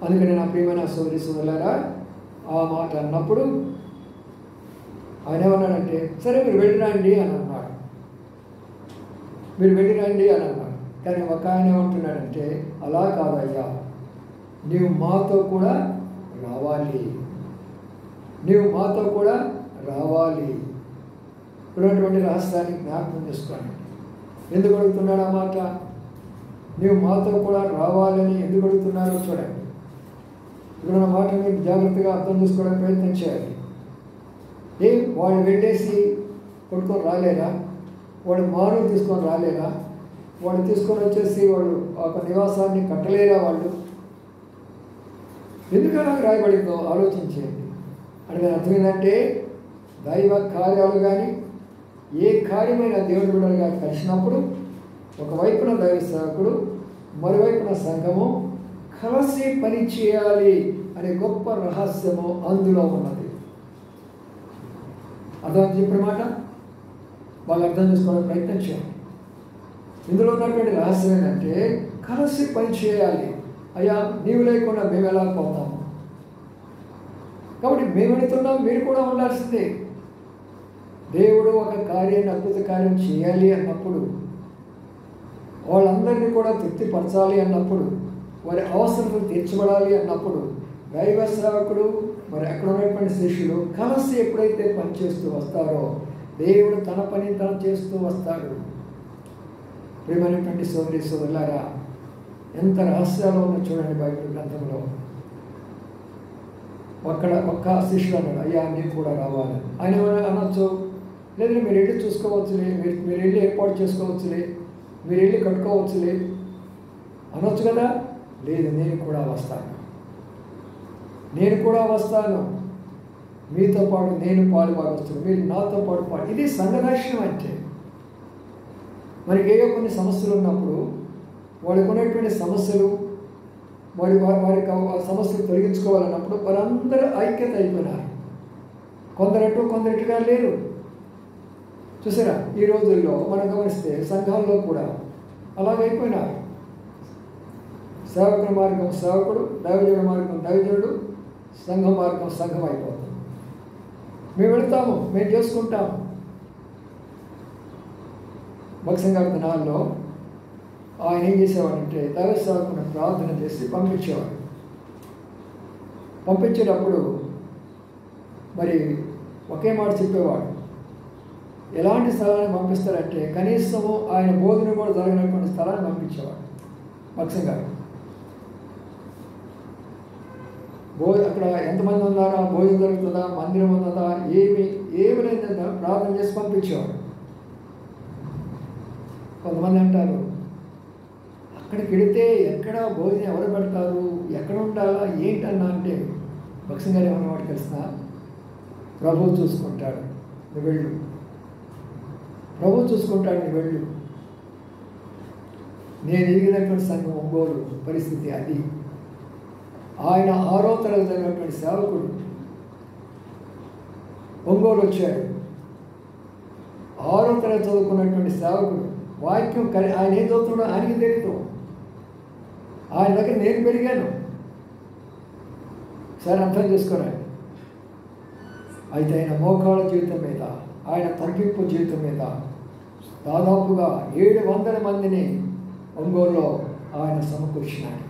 అందుకని నా ప్రియమైన సోదరి సోదరులారా, ఆ మాట అన్నప్పుడు ఆయన ఏమన్నాడంటే, సరే మీరు వెళ్ళిరండి అని అన్నాడు. మీరు వెళ్ళిరండి అని అన్నాడు. కానీ ఒక ఆయన ఏమంటున్నాడంటే, అలా కాదయ్యా, నీవు మాతో కూడా రావాలి, నీవు మాతో కూడా రావాలి. ఇప్పుడున్నటువంటి రహస్యాన్ని జ్ఞాపకం చేసుకోండి. ఎందుకు అడుగుతున్నాడు ఆ మాట? నీవు మాతో కూడా రావాలని ఎందుకు అడుగుతున్నారో చూడండి. ఇక్కడ ఉన్న మాటని జాగ్రత్తగా అర్థం చేసుకోవడానికి ప్రయత్నం చేయాలి. వాళ్ళు వెళ్ళేసి కొట్టుకొని రాలేరా? వాడు మానవులు తీసుకొని రాలేరా? వాళ్ళు తీసుకొని వచ్చేసి వాళ్ళు ఒక నివాసాన్ని కట్టలేరా? వాళ్ళు ఎందుకలా రాయబడిందో ఆలోచించేయండి. అంటే అర్థం ఏంటంటే దైవ కార్యాలు కానీ ఏ కార్యమైన దేవుడి బిడ్డలు కానీ కలిసినప్పుడు ఒకవైపున దైవ సేవకుడు, మరోవైపున సంఘము కలిసి పని చేయాలి అనే గొప్ప రహస్యము అందులో ఉన్నది. అర్థం చెప్పిన మాట వాళ్ళు అర్థం చేసుకోవడానికి ప్రయత్నం చేయాలి. ఇందులో ఉన్నటువంటి రహస్యం ఏంటంటే కలిసి పని చేయాలి. అయ్యా నీవు లేకుండా మేము ఎలా పోతాము? కాబట్టి మేము వెళుతున్నాం, మీరు కూడా ఉండాల్సిందే. దేవుడు ఒక కార్యాన్ని, అద్భుత కార్యం చేయాలి అన్నప్పుడు, వాళ్ళందరినీ కూడా తృప్తిపరచాలి అన్నప్పుడు, వారి అవసరాలు తీర్చబడాలి అన్నప్పుడు దైవ సేవకుడు మరి అక్కడ ఉన్నటువంటి శిష్యులు కలిసి ఎప్పుడైతే పనిచేస్తూ వస్తారో దేవుడు తన పని తను చేస్తూ వస్తాడు. ప్రియమైనటువంటి సోదరి సోదరులారా, ఎంత రహస్యాలు ఉన్నా చూడండి బైబిల్ గ్రంథంలో. ఒక్క శిష్యుడు అన్నాడు, అయ్యా నేను కూడా రావాలి. ఆయన అనొచ్చు, లేదంటే మీరు వెళ్ళి చూసుకోవచ్చులే, మీరు వెళ్ళి ఏర్పాటు చేసుకోవచ్చులే, మీరు వెళ్ళి కట్టుకోవచ్చులే అనొచ్చు కదా. లేదు, నేను కూడా వస్తాను, మీతో పాటు నేను పాలు భాగస్తున్నాను, మీరు నాతో పాటు ఇది సంఘదర్శనం. అంటే మనకి ఏవో కొన్ని సమస్యలు ఉన్నప్పుడు వాళ్ళకు ఉన్నటువంటి సమస్యలు వారి సమస్యలు తొలగించుకోవాలన్నప్పుడు వారందరూ ఐక్యత అయిపోయినారు. కొందరిట్టుగా లేరు. చూసారా, ఈ రోజుల్లో మనం గమనిస్తే సంఘాల్లో కూడా అలాగైపోయినారు. సేవకుల మార్గం సేవకుడు, దైవజనుడి మార్గం దైవజనుడు, సంఘ మార్గం సంఘం అయిపోతుంది. మేము వెళ్తాము, మేము చేసుకుంటాము. భక్సింగారి దినాల్లో ఆయన ఏం చేసేవాడంటే దైవ సేవకుని ప్రార్థన చేసి పంపించేవాడు. పంపించేటప్పుడు మరి ఒకే మాట చెప్పేవాడు. ఎలాంటి స్థలాన్ని పంపిస్తారంటే కనీసము ఆయన బోధన కూడా జరిగినటువంటి స్థలాన్ని పంపించేవాడు భక్సింగారు. అక్కడ ఎంతమంది ఉన్నారా, భోజనం జరుగుతుందా, మందిరం ఉన్నదా, ఏమి లేదంటే ప్రార్థన చేసి పంపించేవాడు. కొంతమంది అంటారు, అక్కడికి వెళితే ఎక్కడ భోజనం ఎవరు పెడతారు, ఎక్కడ ఉండాలా ఏంటన్నా అంటే భక్సింగారు ఏమన్నవాడు తెలిసిన, ప్రభువు చూసుకుంటాడు, నువ్వు వెళ్ళు. ప్రభువు చూసుకుంటాడు, నువ్వు వెళ్ళు. నేను ఎదిగినటువంటి సంఘం ఒంగోలు పరిస్థితి అది. ఆయన 6వ తరగతి చదివినటువంటి సేవకుడు ఒంగోలు వచ్చాడు. 6వ తరగతి చదువుకున్నటువంటి సేవకుడు వాక్యం ఆయన ఏం చదువుతున్నాడో ఆయనకి తెలియదు. ఆయన దగ్గర నేను పెరిగాను. సరే, అర్థం చేసుకోరండి. అయితే ఆయన మోకాళ్ళ జీవితం మీద, ఆయన తగ్గింపు జీవితం మీద దాదాపుగా 700 మందిని ఒంగోలులో ఆయన సమకూర్చినాడు.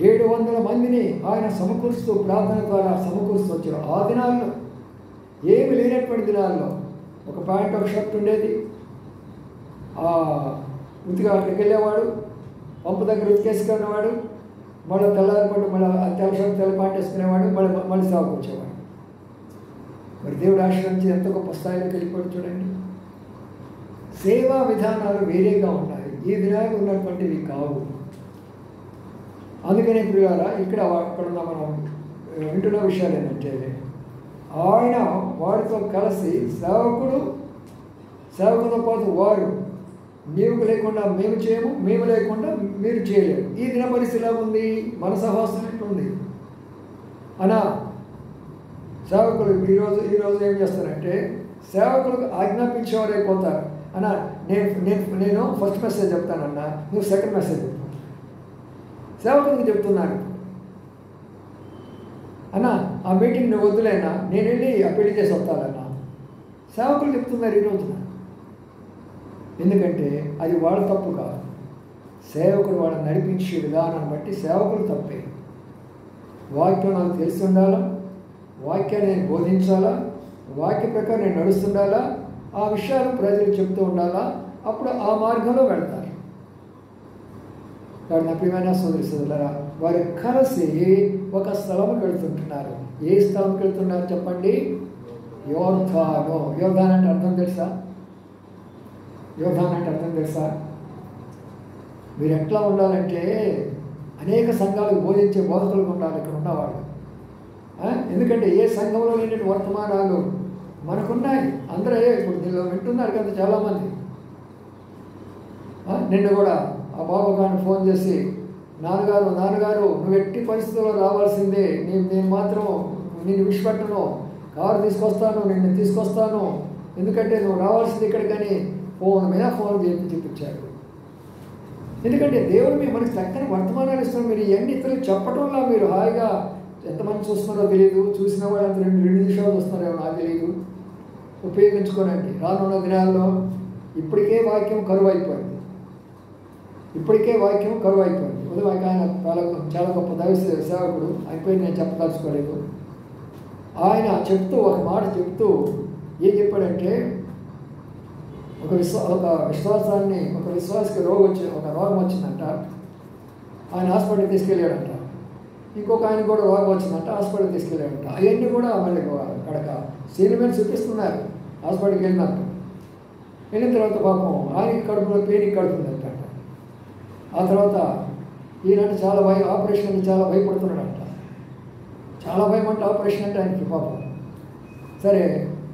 700 మందిని ఆయన సమకూరుస్తూ ప్రార్థన ద్వారా సమకూరుస్తూ వచ్చారు. ఆ దినాల్లో ఏమి లేనటువంటి దినాల్లో ఒక ప్యాంట్ ఒక షర్ట్ ఉండేది. ఉతిగా అక్కడికి వెళ్ళేవాడు, పంపు దగ్గర ఉతికేసుకునేవాడు, మళ్ళీ తెల్లారిపట్టు మళ్ళీ తెల్ల షర్ట్ తెల్ల ప్యాంట్ వేసుకునేవాడు, మళ్ళీ సాగుకు వచ్చేవాడు. మరి దేవుడు ఆశ్రయించి ఎంత గొప్ప స్థాయిలోకి వెళ్ళిపోయి చూడండి. సేవా విధానాలు వేరేగా ఉన్నాయి, ఈ దినాలు ఉన్నటువంటివి కావు. అందుకనే ప్రియారా, ఇక్కడ అక్కడున్న మనం వింటున్న విషయాలు ఏంటంటే ఆయన వారితో కలిసి సేవకులతో పాటు వారు, నీవు లేకుండా మేము చేయము, మేము లేకుండా మీరు చేయలేరు. ఈ దిన పరిస్థితి ఎలా ఉంది? మన సహవాసం ఎట్లుంది అనా? సేవకులు ఈరోజు ఏం చేస్తారంటే సేవకులకు ఆజ్ఞాపించేవారు అయిపోతారు. అన్నా నేను ఫస్ట్ మెసేజ్ చెప్తానన్నా, నువ్వు సెకండ్ మెసేజ్ చెప్తాను. సేవకులకు చెప్తున్నాను, అన్నా ఆ మీటింగ్ నువ్వు వద్దులేనా, నేను వెళ్ళి ఆ పెళ్లి చేసి వస్తానన్నా. సేవకులు చెప్తున్నారు ఈ రోజున. ఎందుకంటే అది వాళ్ళ తప్పు కాదు, సేవకుడు వాళ్ళని నడిపించే విధానాన్ని బట్టి సేవకులు తప్పే. వాక్యం నాకు తెలిసి ఉండాలా, వాక్యాన్ని నేను బోధించాలా, వాక్య ప్రకారం నేను నడుస్తుండాలా, ఆ విషయాలు ప్రజలకు చెప్తూ ఉండాలా, అప్పుడు ఆ మార్గంలో వెళ్తారు. కాబట్టి నా ప్రియమైన సోదరి సోదరులారా, వారు కలిసి ఒక స్థలంకి వెళ్తుంటున్నారు. ఏ స్థలంకి వెళ్తున్నారు చెప్పండి? యోర్దాను. యోర్దాన్ అంటే అర్థం తెలుసా? యోర్దాన్ అంటే అర్థం తెలుసా? మీరు ఎట్లా ఉండాలంటే అనేక సంఘాలకు బోధించే బోధకులకు ఉండాలి ఇక్కడ ఉన్నవాళ్ళు. ఎందుకంటే ఏ సంఘంలో లేని వర్తమానాలు మనకున్నాయి. అందరూ ఇప్పుడు దీనిలో వింటున్నారు కదా చాలామంది. నిన్న కూడా ఆ బాబు గారిని ఫోన్ చేసి, నాన్నగారు నువ్వు ఎట్టి పరిస్థితుల్లో రావాల్సిందే, నేను మాత్రం నిన్ను విడిచిపెట్టను, కారు తీసుకొస్తాను, నిన్ను తీసుకొస్తాను, ఎందుకంటే నువ్వు రావాల్సింది ఇక్కడికని ఫోన్ మీద ఫోన్ చూపించాడు. ఎందుకంటే దేవుడు మనకి చక్కని వర్తమానాలు ఇస్తున్నాం. మీరు ఇవన్నీ ఇతరులకు చెప్పడంలో మీరు హాయిగా ఎంతమంది చూస్తున్నారో తెలియదు, చూసిన వాళ్ళంతా 2 నిమిషాలు చూస్తున్నారో నాకు తెలియదు. ఉపయోగించుకోనండి. రానున్న దినాల్లో ఇప్పటికే వాక్యం కరువు అయిపోయింది. ఉదయం ఆయన చాలా గొప్ప దైవ సేవకుడు అయిపోయి నేను చెప్పదలుచుకోలేదు. ఆయన ఒక మాట చెప్తూ ఏం చెప్పాడంటే, ఒక విశ్వాసికి రోగం వచ్చిందంట. ఆయన హాస్పిటల్కి తీసుకెళ్ళాడంట. ఇంకొక ఆయన కూడా రోగం వచ్చిందంట, హాస్పిటల్కి తీసుకెళ్ళాడంట. అవన్నీ కూడా మళ్ళీ అక్కడ సీనియర్ చూపిస్తున్నారు. హాస్పిటల్కి వెళ్ళిన తర్వాత పాపం ఆయనకి కడుపులో పెయిన్ కడుపుందంట. ఆ తర్వాత ఈయనంటే చాలా ఆపరేషన్ అంటే చాలా భయపడుతున్నాడంట. చాలా భయం అంటే ఆపరేషన్ అంటే ఆయనకి పాపం. సరే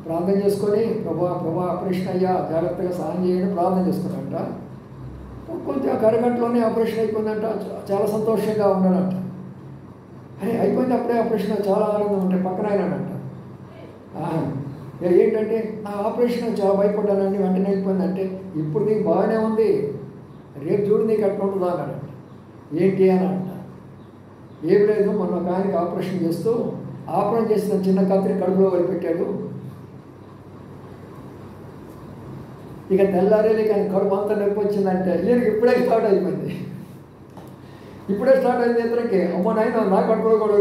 ప్రార్థన చేసుకొని ప్రభా ఆపరేషన్ అయ్యా, జాగ్రత్తగా సహాయం చేయని ప్రార్థన చేసుకున్నాడంట. కొంచెం అరగంటలోనే ఆపరేషన్ అయిపోయిందంట. చాలా సంతోషంగా ఉన్నాడంట. అయిపోయింది అప్పుడే ఆపరేషన్, చాలా ఆనందం ఉంటే పక్కన అయినాడంట. ఏంటంటే నా ఆపరేషన్ చాలా భయపడ్డానండి, వెంటనే అయిపోయిందంటే, ఇప్పుడు నీకు బాగానే ఉంది, రేపు చూడు నీకు ఎట్లా ఉంటుందా అన్నాడంట. ఏంటి అని అంట. ఏం లేదు, మొన్న ఒక ఆయనకి ఆపరేషన్ చేసిన చిన్న కత్తిని కడుపులో వదిలిపెట్టాడు. ఇక తెల్లారేది కానీ కడుపు అంతా నొప్పి వచ్చిందంటే ఈయనకి ఇప్పుడే స్టార్ట్ అయిపోయింది. ఇతనికి అమ్మో నాయన నా కడుపులో కూడా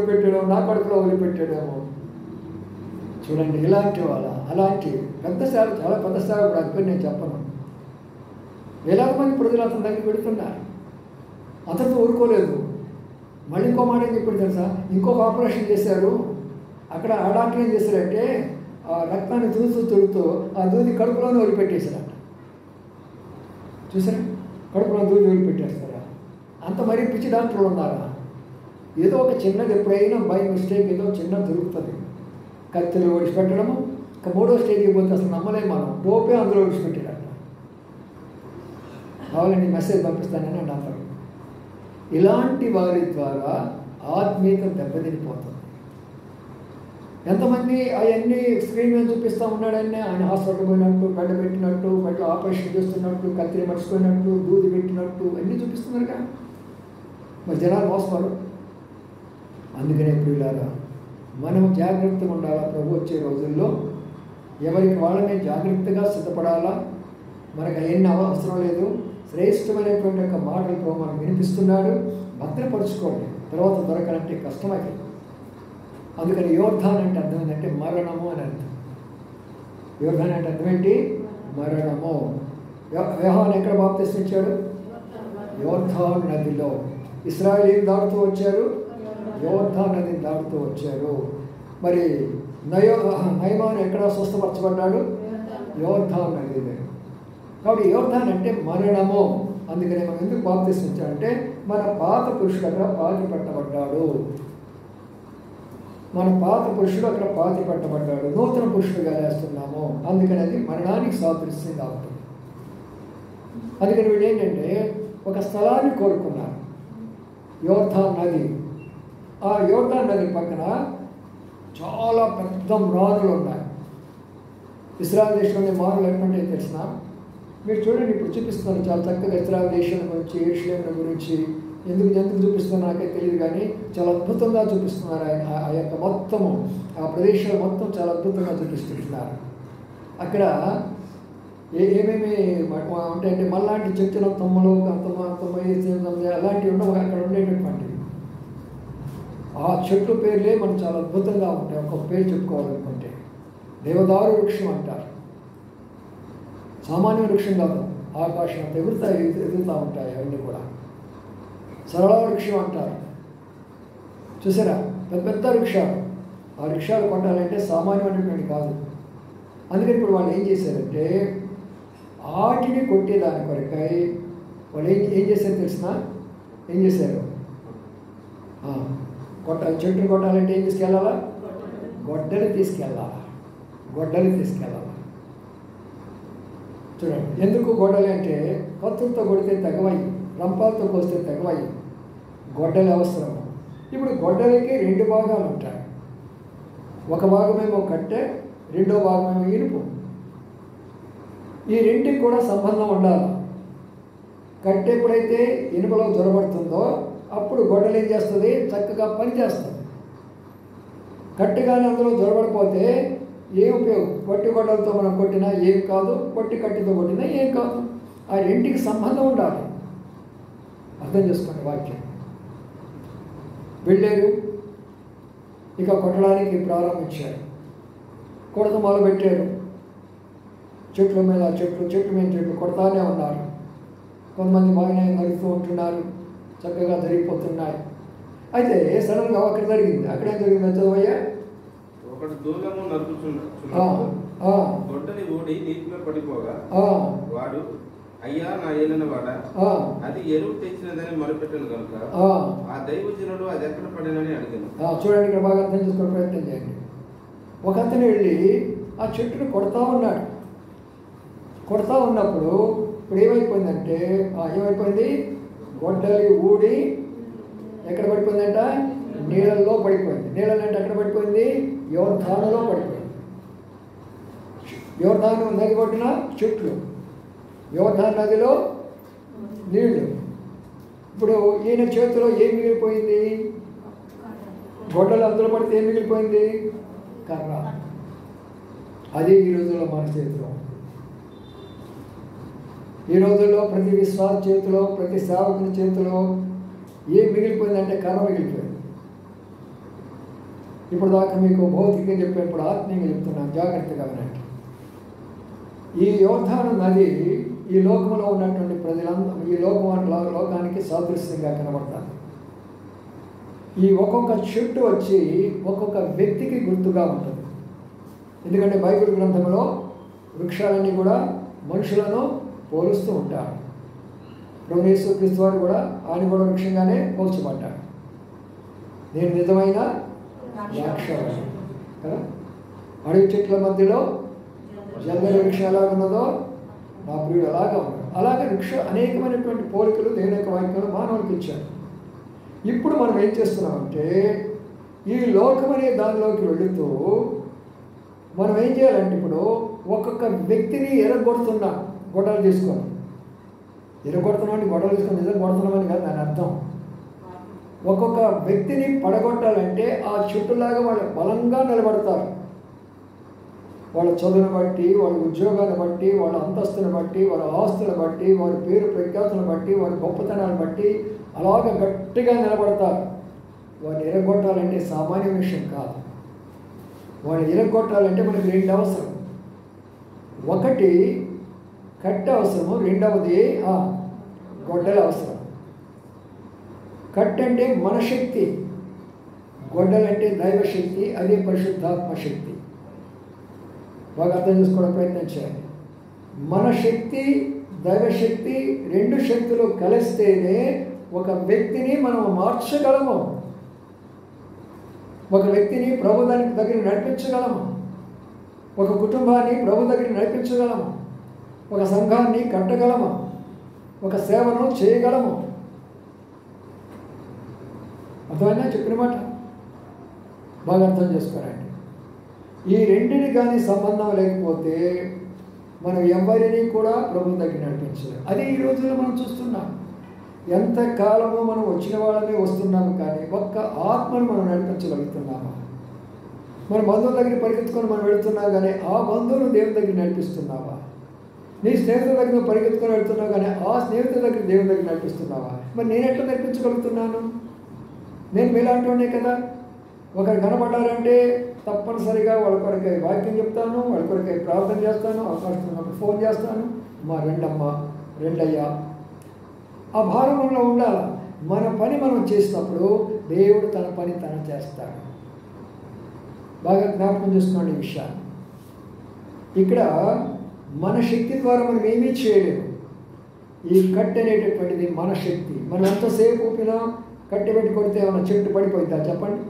వదిలిపెట్టాడేమో. చూడండి, అలాంటి పెద్ద సేవ, చాలా పెద్ద సేవ కూడా అనుకుని నేను చెప్పను. వేలాది మంది ప్రజలు అతని దగ్గరికి పెడుతున్నారు. అతనితో ఊరుకోలేదు. మళ్ళీ ఇంకో మాట ఏం చెప్పాడు తెలుసా? ఇంకొక ఆపరేషన్ చేశారు. అక్కడ ఆ డాక్టర్ ఏం చేశారంటే ఆ రక్తాన్ని తుడుతూ ఆ దూది కడుపులోనే వదిలిపెట్టేశారట. చూసారా, కడుపులో దూది వదిలిపెట్టేస్తారా? అంత మరీ పిచ్చి డాక్టర్లు ఉన్నారా? ఏదో ఒక చిన్నది ఎప్పుడైనా బై మిస్టేక్ ఏదో చిన్నది దొరుకుతుంది. కత్తిలో విడిచిపెట్టడము. ఇక 3వ స్టేజ్కి పోతే అసలు నమ్మలేము మనం. టోపే అందులో విడిచిపెట్టారట. కావాలండి మెసేజ్ పంపిస్తానని అంటారు. ఇలాంటి వారి ద్వారా ఆత్మీయత దెబ్బతినిపోతుంది. ఎంతమంది అవన్నీ స్క్రీన్ మీద చూపిస్తూ ఉన్నాడని, ఆయన హాస్పిటల్ పోయినట్టు, బెడ్ పెట్టినట్టు, బెడ్లో ఆపరేషన్ చేస్తున్నట్టు, కత్తిరి మర్చిపోయినట్టు, దూది పెట్టినట్టు అన్నీ చూపిస్తున్నారు కదా. మరి జనాలు మోసపోరు. అందుకనే ప్రియులారా, మనం జాగ్రత్తగా ఉండాలా. ప్రభు వచ్చే రోజుల్లో ఎవరికి వాళ్ళనే జాగ్రత్తగా సిద్ధపడాలా. మనకు అవన్నీ అవసరం లేదు. శ్రేష్టమైనటువంటి యొక్క మాటలు ప్రభు మనకు వినిపిస్తున్నాడు. భద్రపరుచుకోండి, తర్వాత దొరకాలంటే కష్టమైంది. అందుకని యోర్దాన్ అంటే అర్థం ఏంటంటే మరణము అని అర్థం. యోర్దాన్ అంటే అర్థం ఏంటి? మరణము. యోహాను ఎక్కడ బాప్తిస్మం ఇచ్చాడు? యోర్దాను నదిలో. ఇశ్రాయేలీయులు దాటుతూ వచ్చారు, యోర్దాను నదిని దాటుతూ వచ్చారు. మరి నయమాను ఎక్కడ స్వస్థపరచబడ్డాడు? యోర్దాను నదిలో. కాబట్టి యోర్దాన్ అంటే మరణము. అందుకని మనం ఎందుకు బాప్తిస్మం ఇచ్చాడంటే మన పాత పురుషుడు అక్కడ పాతి పెట్టబడ్డాడు. నూతన పురుషుడుగా వేస్తున్నాము. అందుకని అది మరణానికి సాదృశ్యం కాబట్టి. అందుకని వీళ్ళు ఏంటంటే ఒక స్థలాన్ని కోరుకున్నారు, యోర్దాన్ నది. ఆ యోర్దాన్ నది పక్కన చాలా పెద్ద మ్రానులు ఉన్నాయి. ఇశ్రాయేలు దేశంలోని మారులు ఎటువంటి తెలిసిన మీరు చూడండి, ఇప్పుడు చూపిస్తున్నాను చాలా చక్కగా ఇశ్రాయేలు దేశం గురించి, యెరూషలేము గురించి. ఎందుకు చూపిస్తున్నా నాకే తెలియదు, కానీ చాలా అద్భుతంగా చూపిస్తున్నారు. ఆయన ఆ యొక్క మొత్తము ఆ ప్రదేశాలు మొత్తం చాలా అద్భుతంగా చూపిస్తున్నారు. అక్కడ ఏమేమి ఉంటాయంటే మళ్ళాంటి చెట్టుల తొమ్మలు 99 అలాంటివి ఉండవు అక్కడ ఉండేటటువంటివి. ఆ చెట్ల పేర్లే మనం చాలా అద్భుతంగా ఉంటాయి. ఒక్కొక్క పేరు చెప్పుకోవాలనుకుంటే దేవదారు వృక్షం అంటారు. సామాన్య వృక్షం కాదు, ఆకాశం ఎగురుతూ ఉంటాయి అవన్నీ కూడా. సరళ వృక్షం అంటారు. చూసారా, పెద్ద పెద్ద వృక్షాలు. ఆ వృక్షాలు కొట్టాలంటే సామాన్యమైనటువంటి కాదు. అందుకని ఇప్పుడు వాళ్ళు ఏం చేశారంటే వాటిని కొట్టేదాని కొరకై వాళ్ళు ఏం చేశారు తెలిసిన? ఏం చేశారు? చెట్టుని కొట్టాలంటే ఏం తీసుకెళ్ళాలా? గొడ్డలి తీసుకెళ్ళాలా. గొడ్డలి తీసుకెళ్ళాలా. చూడండి, ఎందుకు గొడ్డలి అంటే కత్తులతో కొడితే తెగవయ్యి, రంపాలతో కోస్తే తెగవయ్యి, గొడ్డలి అవసరం. ఇప్పుడు గొడ్డలికి 2 భాగాలు ఉంటాయి. ఒక భాగమేమో కట్టె, రెండో భాగమేమో ఇనుపు. ఈ రెంటికి కూడా సంబంధం ఉండాలి. కట్టె ఎప్పుడైతే ఇనుపలో జొరబడుతుందో అప్పుడు గొడ్డలి ఏం చేస్తుంది? చక్కగా పనిచేస్తుంది. కట్టెగానే అందులో జొరబడిపోతే ఏం ఉపయోగం? కొట్టి గొడ్డలతో మనం కొట్టినా ఏం కాదు, కొట్టి కట్టెతో కొట్టినా ఏం కాదు. ఆ రెంటికి సంబంధం ఉండాలి. అర్థం చేసుకోండి వాక్యం. వెళ్ళారు, ఇక కొట్టడానికి ప్రారంభించారు. కొడత మొదలుపెట్టారు. చెట్ల మీద చెట్లు కొడతానే ఉన్నారు. కొంతమంది బాగానే నడుస్తూ ఉంటున్నారు, చక్కగా జరిగిపోతున్నాయి. అయితే సడన్గా అక్కడ జరిగింది. అక్కడేం జరిగింది చదవయ్యా? ఒకడు దూలము గొడ్డలి ఊడి నీటిలో పడిపోగా వాడు, అయ్యా నా ఏలిన వాడ, అది ఎరువు తెచ్చినదని మొరపెట్టాను కనుక ఆ దైవజనుడు అది ఎక్కడ పడినని అడిగాను. చూడండి, ఇక్కడ బాగా అర్థం చేసుకునే ప్రయత్నం చేయండి. ఒక అతను వెళ్ళి ఆ చెట్టును కొడతా ఉన్నాడు. కొడతా ఉన్నప్పుడు ఇప్పుడు ఏమైపోయిందంటే ఏమైపోయింది? గొడ్డలి ఊడి ఎక్కడ పడిపోయిందంట? నీళ్ళల్లో పడిపోయింది. నీళ్ళంటే ఎక్కడ పడిపోయింది? యోర్దానులో పడిపోయింది. యోర్దాను నది కొట్టిన చెట్లు, యోర్దాను నదిలో నీళ్లు. ఇప్పుడు ఈయన చేతిలో ఏం మిగిలిపోయింది? గొడ్డలు అందులో పడితే ఏం మిగిలిపోయింది? కర్ర. అది ఈ రోజుల్లో మన చేతిలో. ఈ రోజుల్లో ప్రతి విశ్వాస చేతిలో, ప్రతి సేవకుని చేతిలో ఏం మిగిలిపోయిందంటే కర్ర మిగిలిపోయింది. ఇప్పుడు దాకా మీకు భౌతికంగా చెప్పేప్పుడు ఆత్మీయంగా చెప్తున్నాను, జాగ్రత్తగా వినండి. ఈ యోర్దాను నది ఈ లోకంలో ఉన్నటువంటి ప్రజలందరూ ఈ లోకానికి సాదృశ్యంగా కనబడతారు. ఈ ఒక్కొక్క చెట్టు వచ్చి ఒక్కొక్క వ్యక్తికి గుర్తుగా ఉంటుంది. ఎందుకంటే బైబిల్ గ్రంథంలో వృక్షాలన్నీ కూడా మనుషులను పోలుస్తూ ఉంటారు. ప్రభువు యేసుక్రీస్తు వారు కూడా ఆయన కూడా వృక్షంగానే పోల్చబడ్డాడు. నేను నిజమైన ద్రాక్షావల్లి కదా. అడవి చెట్ల మధ్యలో జంగలి వృక్షం ఎలా ఉన్నదో నా ప్రియుడు అలాగా ఉన్నాడు. అలాగే అనేకమైనటువంటి పోలికలు దేవుని యొక్క వాక్యంలో మానవునికి ఇచ్చాడు. ఇప్పుడు మనం ఏం చేస్తున్నామంటే ఈ లోకం అనే దానిలోకి వెళుతూ మనం ఏం చేయాలంటే ఇప్పుడు ఒక్కొక్క వ్యక్తిని ఎరగొడుతున్నాం. గొడవలు తీసుకొని ఎరగొడుతున్నాం అంటే గొడవలు తీసుకొని నిజంగా కొడుతున్నామని కాదు దాని అర్థం. ఒక్కొక్క వ్యక్తిని పడగొట్టాలంటే ఆ చుట్టూలాగా వాళ్ళు బలంగా నిలబడతారు. వాళ్ళ చదువును బట్టి, వాళ్ళ ఉద్యోగాన్ని బట్టి, వాళ్ళ అంతస్తుని బట్టి, వాళ్ళ ఆస్తులను బట్టి, వారి పేరు ప్రఖ్యాతులను బట్టి, వారి గొప్పతనాన్ని బట్టి అలాగ గట్టిగా నిలబడతారు. వారిని ఎరగొట్టాలంటే సామాన్య విషయం కాదు. వాడిని ఎరగొట్టాలంటే మనకి 2 అవసరం. ఒకటి కట్టె అవసరము, రెండవది గొడ్డలి అవసరం. కట్టె అంటే మన శక్తి, గొడ్డలంటే దైవశక్తి, అదే పరిశుద్ధాత్మ శక్తి. బాగా అర్థం చేసుకోవడం ప్రయత్నం చేయాలి. మన శక్తి, దైవశక్తి 2 శక్తులు కలిస్తేనే ఒక వ్యక్తిని మనం మార్చగలము. ఒక వ్యక్తిని ప్రభు దగ్గర నడిపించగలము. ఒక కుటుంబాన్ని ప్రభు దగ్గర నడిపించగలము. ఒక సంఘాన్ని కట్టగలము. ఒక సేవను చేయగలము. అర్థమైనా చెప్పిన మాట? బాగా అర్థం చేసుకోరండి. ఈ రెండిని కానీ సంబంధం లేకపోతే మనం ఎవరిని కూడా ప్రభు దగ్గర నడిపించలేము. అదే ఈ రోజుల్లో మనం చూస్తున్నాం. ఎంతకాలమో మనం వచ్చిన వాళ్ళమే వస్తున్నాము, కానీ ఒక్క ఆత్మను మనం నడిపించగలుగుతున్నామా? మన బంధువుల దగ్గర పరిగెత్తుకొని మనం వెళుతున్నాం, కానీ ఆ బంధువులు దేవుని దగ్గర నడిపిస్తున్నావా? నీ స్నేహితుల దగ్గర పరిగెత్తుకొని వెళ్తున్నావు, కానీ ఆ స్నేహితుల దగ్గర దేవుని దగ్గర నడిపిస్తున్నావా? మరి నేను ఎట్లా నడిపించగలుగుతున్నాను? నేను మీలాంటి వాడినే కదా. ఒకరు కనపడ్డారంటే తప్పనిసరిగా వాళ్ళ కొరకై వాక్యం చెప్తాను, వాళ్ళ కొరకై ప్రార్థన చేస్తాను, అవకాశం ఉన్నప్పుడు ఫోన్ చేస్తాను, మా రెండమ్మ, రెండయ్యా. ఆ భారంలో ఉండాలి. మన పని మనం చేసినప్పుడు దేవుడు తన పని తను చేస్తాడు. బాగా జ్ఞాపకం చేసుకోండి ఈ విషయాన్ని. ఇక్కడ మన శక్తి ద్వారా మనం ఏమీ చేయలేము. ఈ కట్టె అనేటటువంటిది మన శక్తి. మనం ఎంతసేపు ఊపినా కట్టె పెట్టి కొడితే ఏమైనా చెట్టు పడిపోతుందా చెప్పండి?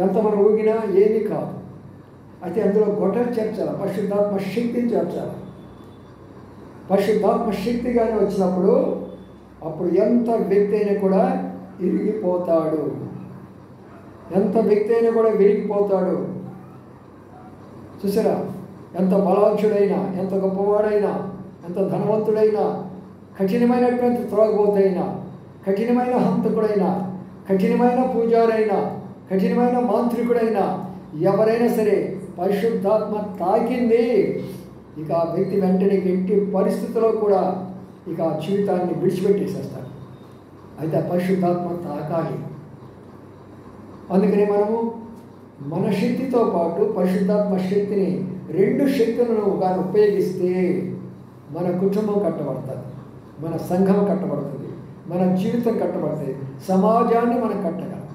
ఎంత మనం ఊగినా ఏమీ కాదు. అయితే అందులో గొడ్డలు చేర్చాలి, పరిశుద్ధాత్మ శక్తిని చేర్చాలి. పరిశుద్ధాత్మ శక్తిగానే వచ్చినప్పుడు అప్పుడు ఎంత వ్యక్తి అయినా కూడా ఇరిగిపోతాడు. ఎంత వ్యక్తి అయినా కూడా విరిగిపోతాడు. చూసారా? ఎంత బలాక్షుడైనా, ఎంత గొప్పవాడైనా, ఎంత ధనవంతుడైనా, కఠినమైనటువంటి త్రాగుబోతైనా, కఠినమైన హంతకుడైనా, కఠినమైన పూజారైనా, కఠినమైన మాంత్రికుడైనా, ఎవరైనా సరే పరిశుద్ధాత్మ తాకింది ఇక ఆ వ్యక్తి వెంటనే ఎట్టి పరిస్థితుల్లో కూడా ఇక ఆ జీవితాన్ని విడిచిపెట్టేసేస్తాడు. అయితే ఆ పరిశుద్ధాత్మ తాకాలి. అందుకని మనము మన శక్తితో పాటు పరిశుద్ధాత్మ శక్తిని, రెండు శక్తులను కానీ ఉపయోగిస్తే మన కుటుంబం కట్టబడుతుంది, మన సంఘం కట్టబడుతుంది, మన జీవితం కట్టబడుతుంది, సమాజాన్ని మనం కట్టగలం,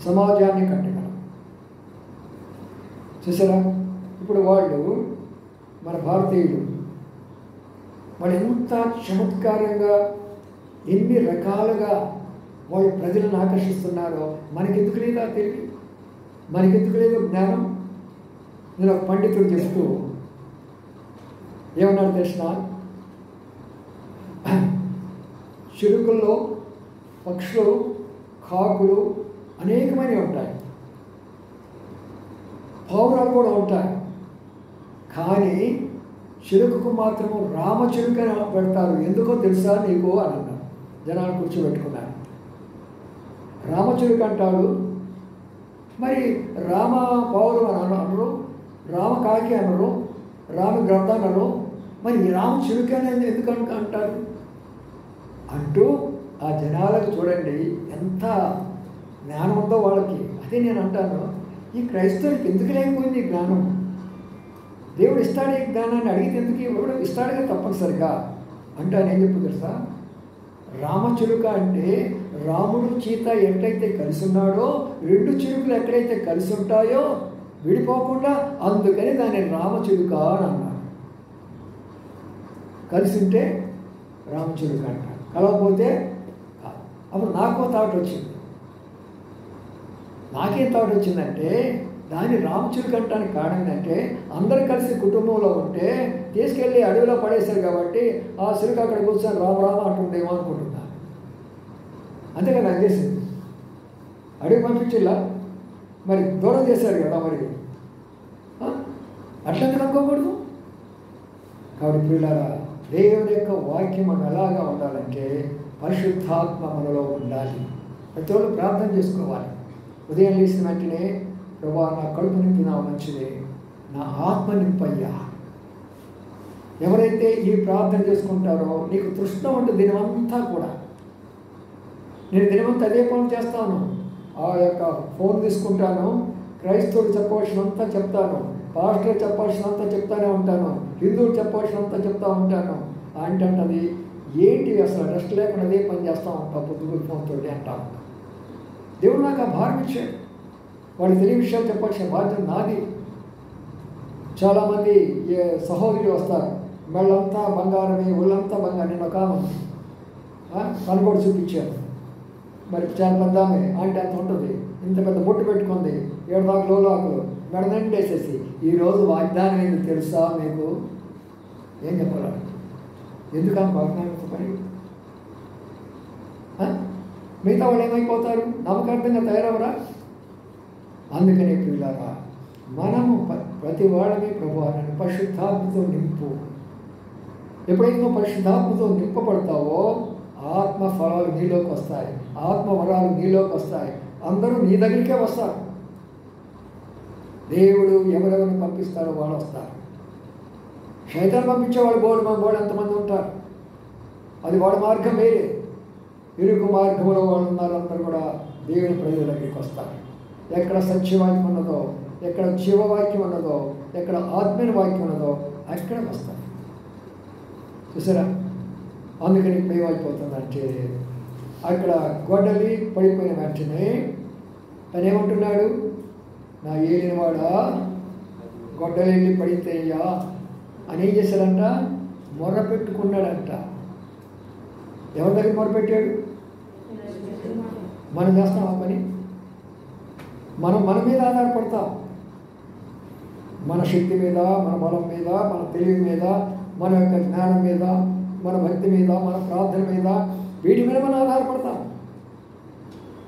సమాజాన్ని కట్టగలం. చూసారా? ఇప్పుడు వాళ్ళు మన భారతీయులు వాళ్ళు ఎంత చమత్కారంగా ఎన్ని రకాలుగా వాళ్ళు ప్రజలను ఆకర్షిస్తున్నారో మనకెందుకు లేదా తెలివి, మనకెందుకు లేదు జ్ఞానం? నేను ఒక పండితుడు చెప్తూ ఏమన్నాడు తెలిసిన, చిలుకల్లో పక్షులు, కాకులు అనేకమైనవి ఉంటాయి, పావురాలు కూడా ఉంటాయి. కానీ చిలుకకు మాత్రము రామచిలుక పెడతారు. ఎందుకో తెలుసా నీకు అని అన్నారు. జనాలు కూర్చోబెట్టుకున్నారు. రామచిలుక అంటాడు, మరి రామ పావురం అని అనరు, రామ కాకి అనరు, రామ గ్రంథ అనరు, మరి రామ చిలుక అనేది ఎందుకు అంటారు అంటూ ఆ జనాలకు చూడండి ఎంత జ్ఞానం ఉందో వాళ్ళకి. అదే నేను అంటాను, ఈ క్రైస్తవులకి ఎందుకు లేకపోయింది జ్ఞానం? దేవుడు ఇస్తాడు ఈ జ్ఞానాన్ని, అడిగితే ఎందుకు ఇవ్వడం? ఇస్తాడుగా తప్పనిసరిగా. అంటే ఆయన ఏం చెప్పు తెలుసా? రామచిలుక అంటే రాముడు సీత ఎట్లయితే కలిసి ఉన్నాడో, రెండు చిలుకలు ఎక్కడైతే కలిసి ఉంటాయో విడిపోకుండా, అందుకని దాన్ని రామచిలుక అని అన్నాడు. కలిసి ఉంటే రామచిలుక అంటాడు, కలవకపోతే కాదు. అప్పుడు నాకో థాట్ వచ్చింది. నాకేం థాట్ వచ్చిందంటే, దాన్ని రామచిలుక అంటానికి కారణం ఏంటంటే, అందరు కలిసి కుటుంబంలో ఉంటే తీసుకెళ్ళి అడవిలో పడేశారు కాబట్టి ఆ చిలుక అక్కడ కూర్చొని రామ రామ అంటుండేమో అనుకుంటున్నాను. అంతేగా నాకు చేసింది. అడవి పంపించిల్లా, మరి దూరం చేశారు కదా, మరి అట్లందుకు అనుకోకూడదు. కాబట్టి పిల్లరా, దేవుని యొక్క వాక్యం మనం ఎలాగా ఉండాలంటే పరిశుద్ధాత్మ మనలో ఉండాలి. ప్రతి ఒక్కరు ప్రార్థన చేసుకోవాలి. ఉదయం లేచిన వెంటనే, ప్రభా నా కడుపు నింపినా మంచిదే, నా ఆత్మ నింపయ్యా. ఎవరైతే ఈ ప్రార్థన చేసుకుంటారో నీకు తృష్ణ ఉంటుంది దినమంతా కూడా. నేను దినమంతా అదే పనులు చేస్తాను. ఆ యొక్క ఫోన్ తీసుకుంటాను, క్రైస్తవుడు చెప్పవలసినంతా చెప్తాను, పాస్టర్ చెప్పాల్సినంత చెప్తానే ఉంటాను, హిందువులు చెప్పాల్సినంత చెప్తా ఉంటాను. అంటది ఏంటి అసలు రెస్ట్ లేకుండా అదే పని చేస్తూ ఉంటాం పొద్దుగురు ఫోన్తో అంటా ఉంటాం. దేవుడు నాకు ఆ భారం ఇచ్చాడు. వాడు తెలియ విషయాలు చెప్పాల్సిన బాధ్యత నాది. చాలామంది సహోదరులు వస్తారు, మెళ్ళంతా బంగారమే, ఒళ్ళంతా బంగారం. నేను ఒక కనుగోడు చూపించాను. మరి చాలా పెద్ద ఆమె అంటే అంత ఉంటుంది, ఇంత పెద్ద బొట్టు పెట్టుకుంది, 7 దాకా లోలాకులు మెడనండి వేసేసి, ఈరోజు వాగ్దానం ఏంటి తెలుసా మీకు? ఏం చెప్పాలి? ఎందుకని వాగ్దానం పని? మిగతా వాళ్ళు ఏమైపోతారు? నమ్మకార్థంగా తయారవరా? అందుకనే పిల్లరా, మనము ప్రతి వాళ్ళని ప్రభువాన్ని పరిశుద్ధాత్మతో నింపు. ఎప్పుడైతే నువ్వు పరిశుద్ధాత్మతో నింపబడతావో ఆత్మ ఫలాలు నీలోకి వస్తాయి, ఆత్మ వరాలు నీలోకి వస్తాయి. అందరూ నీ దగ్గరికే వస్తారు. దేవుడు ఎవరెవరిని పంపిస్తారో వాళ్ళు వస్తారు. శైతాన్ని పంపించేవాడు బోడు ఎంతమంది ఉంటారు. అది వాడి మార్గం వేరే. ఇరుకు మార్గంలో వాళ్ళు ఉన్నారు. అందరూ కూడా దేవుని ప్రజల దగ్గరికి వస్తారు. ఎక్కడ సత్యవాక్యం ఉన్నదో, ఎక్కడ జీవవాక్యం ఉన్నదో, ఎక్కడ ఆత్మీయ వాక్యం ఉన్నదో అక్కడ వస్తారు. చూసారా? అందుకని ఏమైపోతుందంటే అక్కడ గొడ్డలి పడిపోయిన వెంటనే తనేమంటున్నాడు, నా ఏలినవాడా గొడ్డలి వెళ్ళి పడితేయ్యా అని ఏం చేశాడంట, మొర్ర పెట్టుకున్నాడంట. ఎవరి దగ్గర మొరపెట్టాడు? మనం చేస్తాం ఆ పని. మన మీద ఆధారపడతాం. మన శక్తి మీద, మన బలం మీద, మన తెలివి మీద, మన యొక్క జ్ఞానం మీద, మన భక్తి మీద, మన ప్రార్థన మీద, వీటి మీద మనం ఆధారపడతాం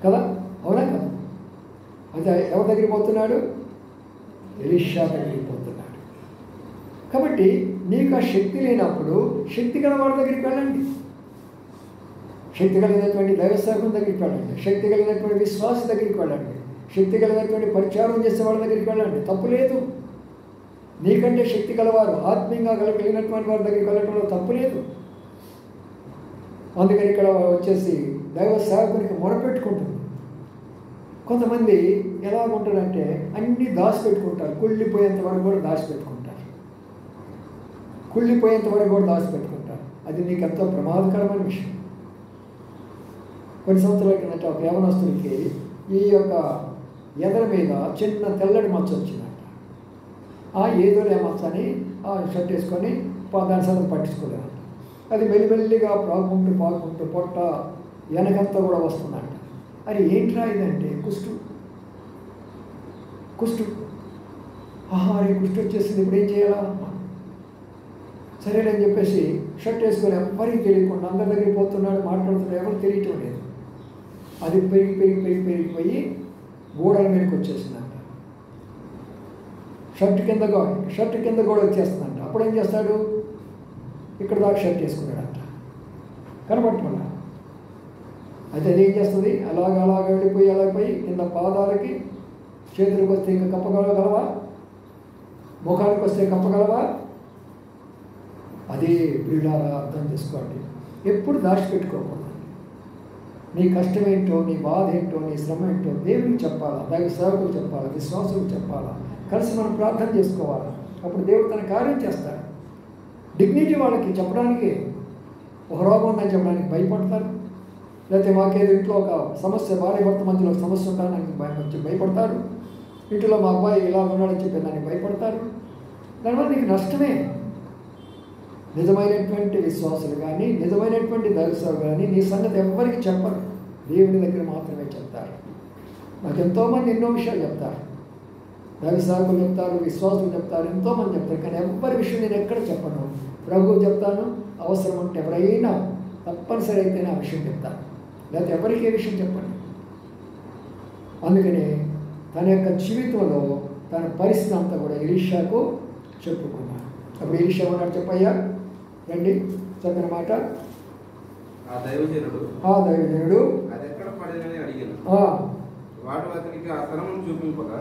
కదా, అవునా కదా? అయితే ఎవరి దగ్గరికి పోతున్నాడు? ఎలీషా దగ్గరికి పోతున్నాడు. కాబట్టి నీకు ఆ శక్తి లేనప్పుడు శక్తి గల వాడి దగ్గరికి వెళ్ళండి, శక్తి కలిగినటువంటి దైవసేవకుని దగ్గరికి వెళ్ళండి, శక్తి కలిగినటువంటి విశ్వాస దగ్గరికి వెళ్ళండి, శక్తి కలిగినటువంటి పరిచారం చేసే వాళ్ళ దగ్గరికి వెళ్ళండి. తప్పు లేదు. నీకంటే శక్తి గలవారు, ఆత్మీయంగా కలిగినటువంటి వారి దగ్గరికి వెళ్ళడంలో తప్పు లేదు. అందుకని ఇక్కడ వచ్చేసి దైవ సేవకునికి మొరపెట్టుకుంటుంది. కొంతమంది ఎలా ఉంటారంటే అన్నీ దాచిపెట్టుకుంటారు, కుళ్ళిపోయేంత వరకు కూడా దాచిపెట్టుకుంటారు, కుళ్ళిపోయేంత వరకు కూడా దాచిపెట్టుకుంటారు. అది నీకు ఎంతో ప్రమాదకరమైన విషయం. కొన్ని సంవత్సరాల కిందట ఒక యవనస్తుడికి ఈ యొక్క ఎదర మీద చిన్న తెల్లడి మచ్చ వచ్చిందంట. ఏదోలే మచ్చ అని షర్ట్ వేసుకొని దాని సంగతి పట్టించుకోలేదంట. అది మెల్లిమెల్లిగా పాకుంటూ పొట్ట వెనకంతా కూడా వస్తుందంట. అది ఏంట్రా ఇదంటే కుష్టు. కుష్టు వచ్చేసింది, ఇప్పుడు ఏం చేయాలా? సరేనని చెప్పేసి షర్ట్ వేసుకొని ఎవరికి తెలియకుండా అందరి దగ్గరికి పోతున్నాడు, మాట్లాడుతున్నాడు, ఎవరు తెలియటం లేదు. అది పెరిగిపోయి గోడల మీదకి వచ్చేసిందంట. షర్ట్ కింద గోడ వచ్చేస్తుందంట. అప్పుడు ఏం చేస్తాడు? ఇక్కడ దాకా షర్ట్ వేసుకున్నాడంట, కనబట్టమన్నా. అయితే అది ఏం చేస్తుంది? అలాగ వెళ్ళిపోయి కింద పాదాలకి, చేతులకు వస్తే ఇంకా కప్పగలవా, ముఖానికి వస్తే కప్పగలవా? అదే పిల్లారా, అర్థం చేసుకోండి. ఎప్పుడు దాచిపెట్టుకోకూడదు. నీ కష్టం ఏంటో, నీ బాధ ఏంటో, నీ శ్రమ ఏంటో దేవుడికి చెప్పాలా, దైవ సేవకులు చెప్పాలా, విశ్వాసులకు చెప్పాలా, కలిసి మనం ప్రార్థన చేసుకోవాలా. అప్పుడు దేవుడు తన కార్యం చేస్తాడు. డిగ్నిటీ వాళ్ళకి చెప్పడానికి, ఒక రోగం ఉందని చెప్పడానికి భయపడతారు. లేకపోతే మాకేదో ఇంట్లో ఒక సమస్య, భార్య భర్త మధ్యలో సమస్య ఉండాలని భయపడతారు. ఇంట్లో మా అబ్బాయి ఇలా ఉన్నాడని చెప్పి దానికి భయపడతారు. దానివల్ల నీకు నష్టమే. నిజమైనటువంటి విశ్వాసులు కానీ, నిజమైనటువంటి దైవసేవకులు కానీ నీ సంగతి ఎవ్వరికి చెప్పరు, దేవుని దగ్గర మాత్రమే చెప్తారు. నాకు ఎంతోమంది ఎన్నో విషయాలు చెప్తారు, దైవసేవకులు చెప్తారు, విశ్వాసులు చెప్తారు, ఎంతోమంది చెప్తారు. కానీ ఎవ్వరి విషయం నేను ఎక్కడ చెప్పను. ప్రభువు చెప్తాను, అవసరం ఉంటే ఎవరైనా తప్పనిసరి అయితేనే ఆ విషయం చెప్తాను, లేకపోతే ఎవరికి ఏ విషయం చెప్పండి. అందుకని తన యొక్క జీవితంలో తన పరిస్థితి అంతా కూడా ఎలీషాకు చెప్పుకున్నాడు. అప్పుడు ఎలీషా ఉన్నాడు, చెప్పయ్యా రండి, చెప్పిన మాట. ఆ దైవజనుడు అది ఎక్కడ పడినని అడిగాను. వాడు అతనికి ఆ స్థలమును చూపింపగా.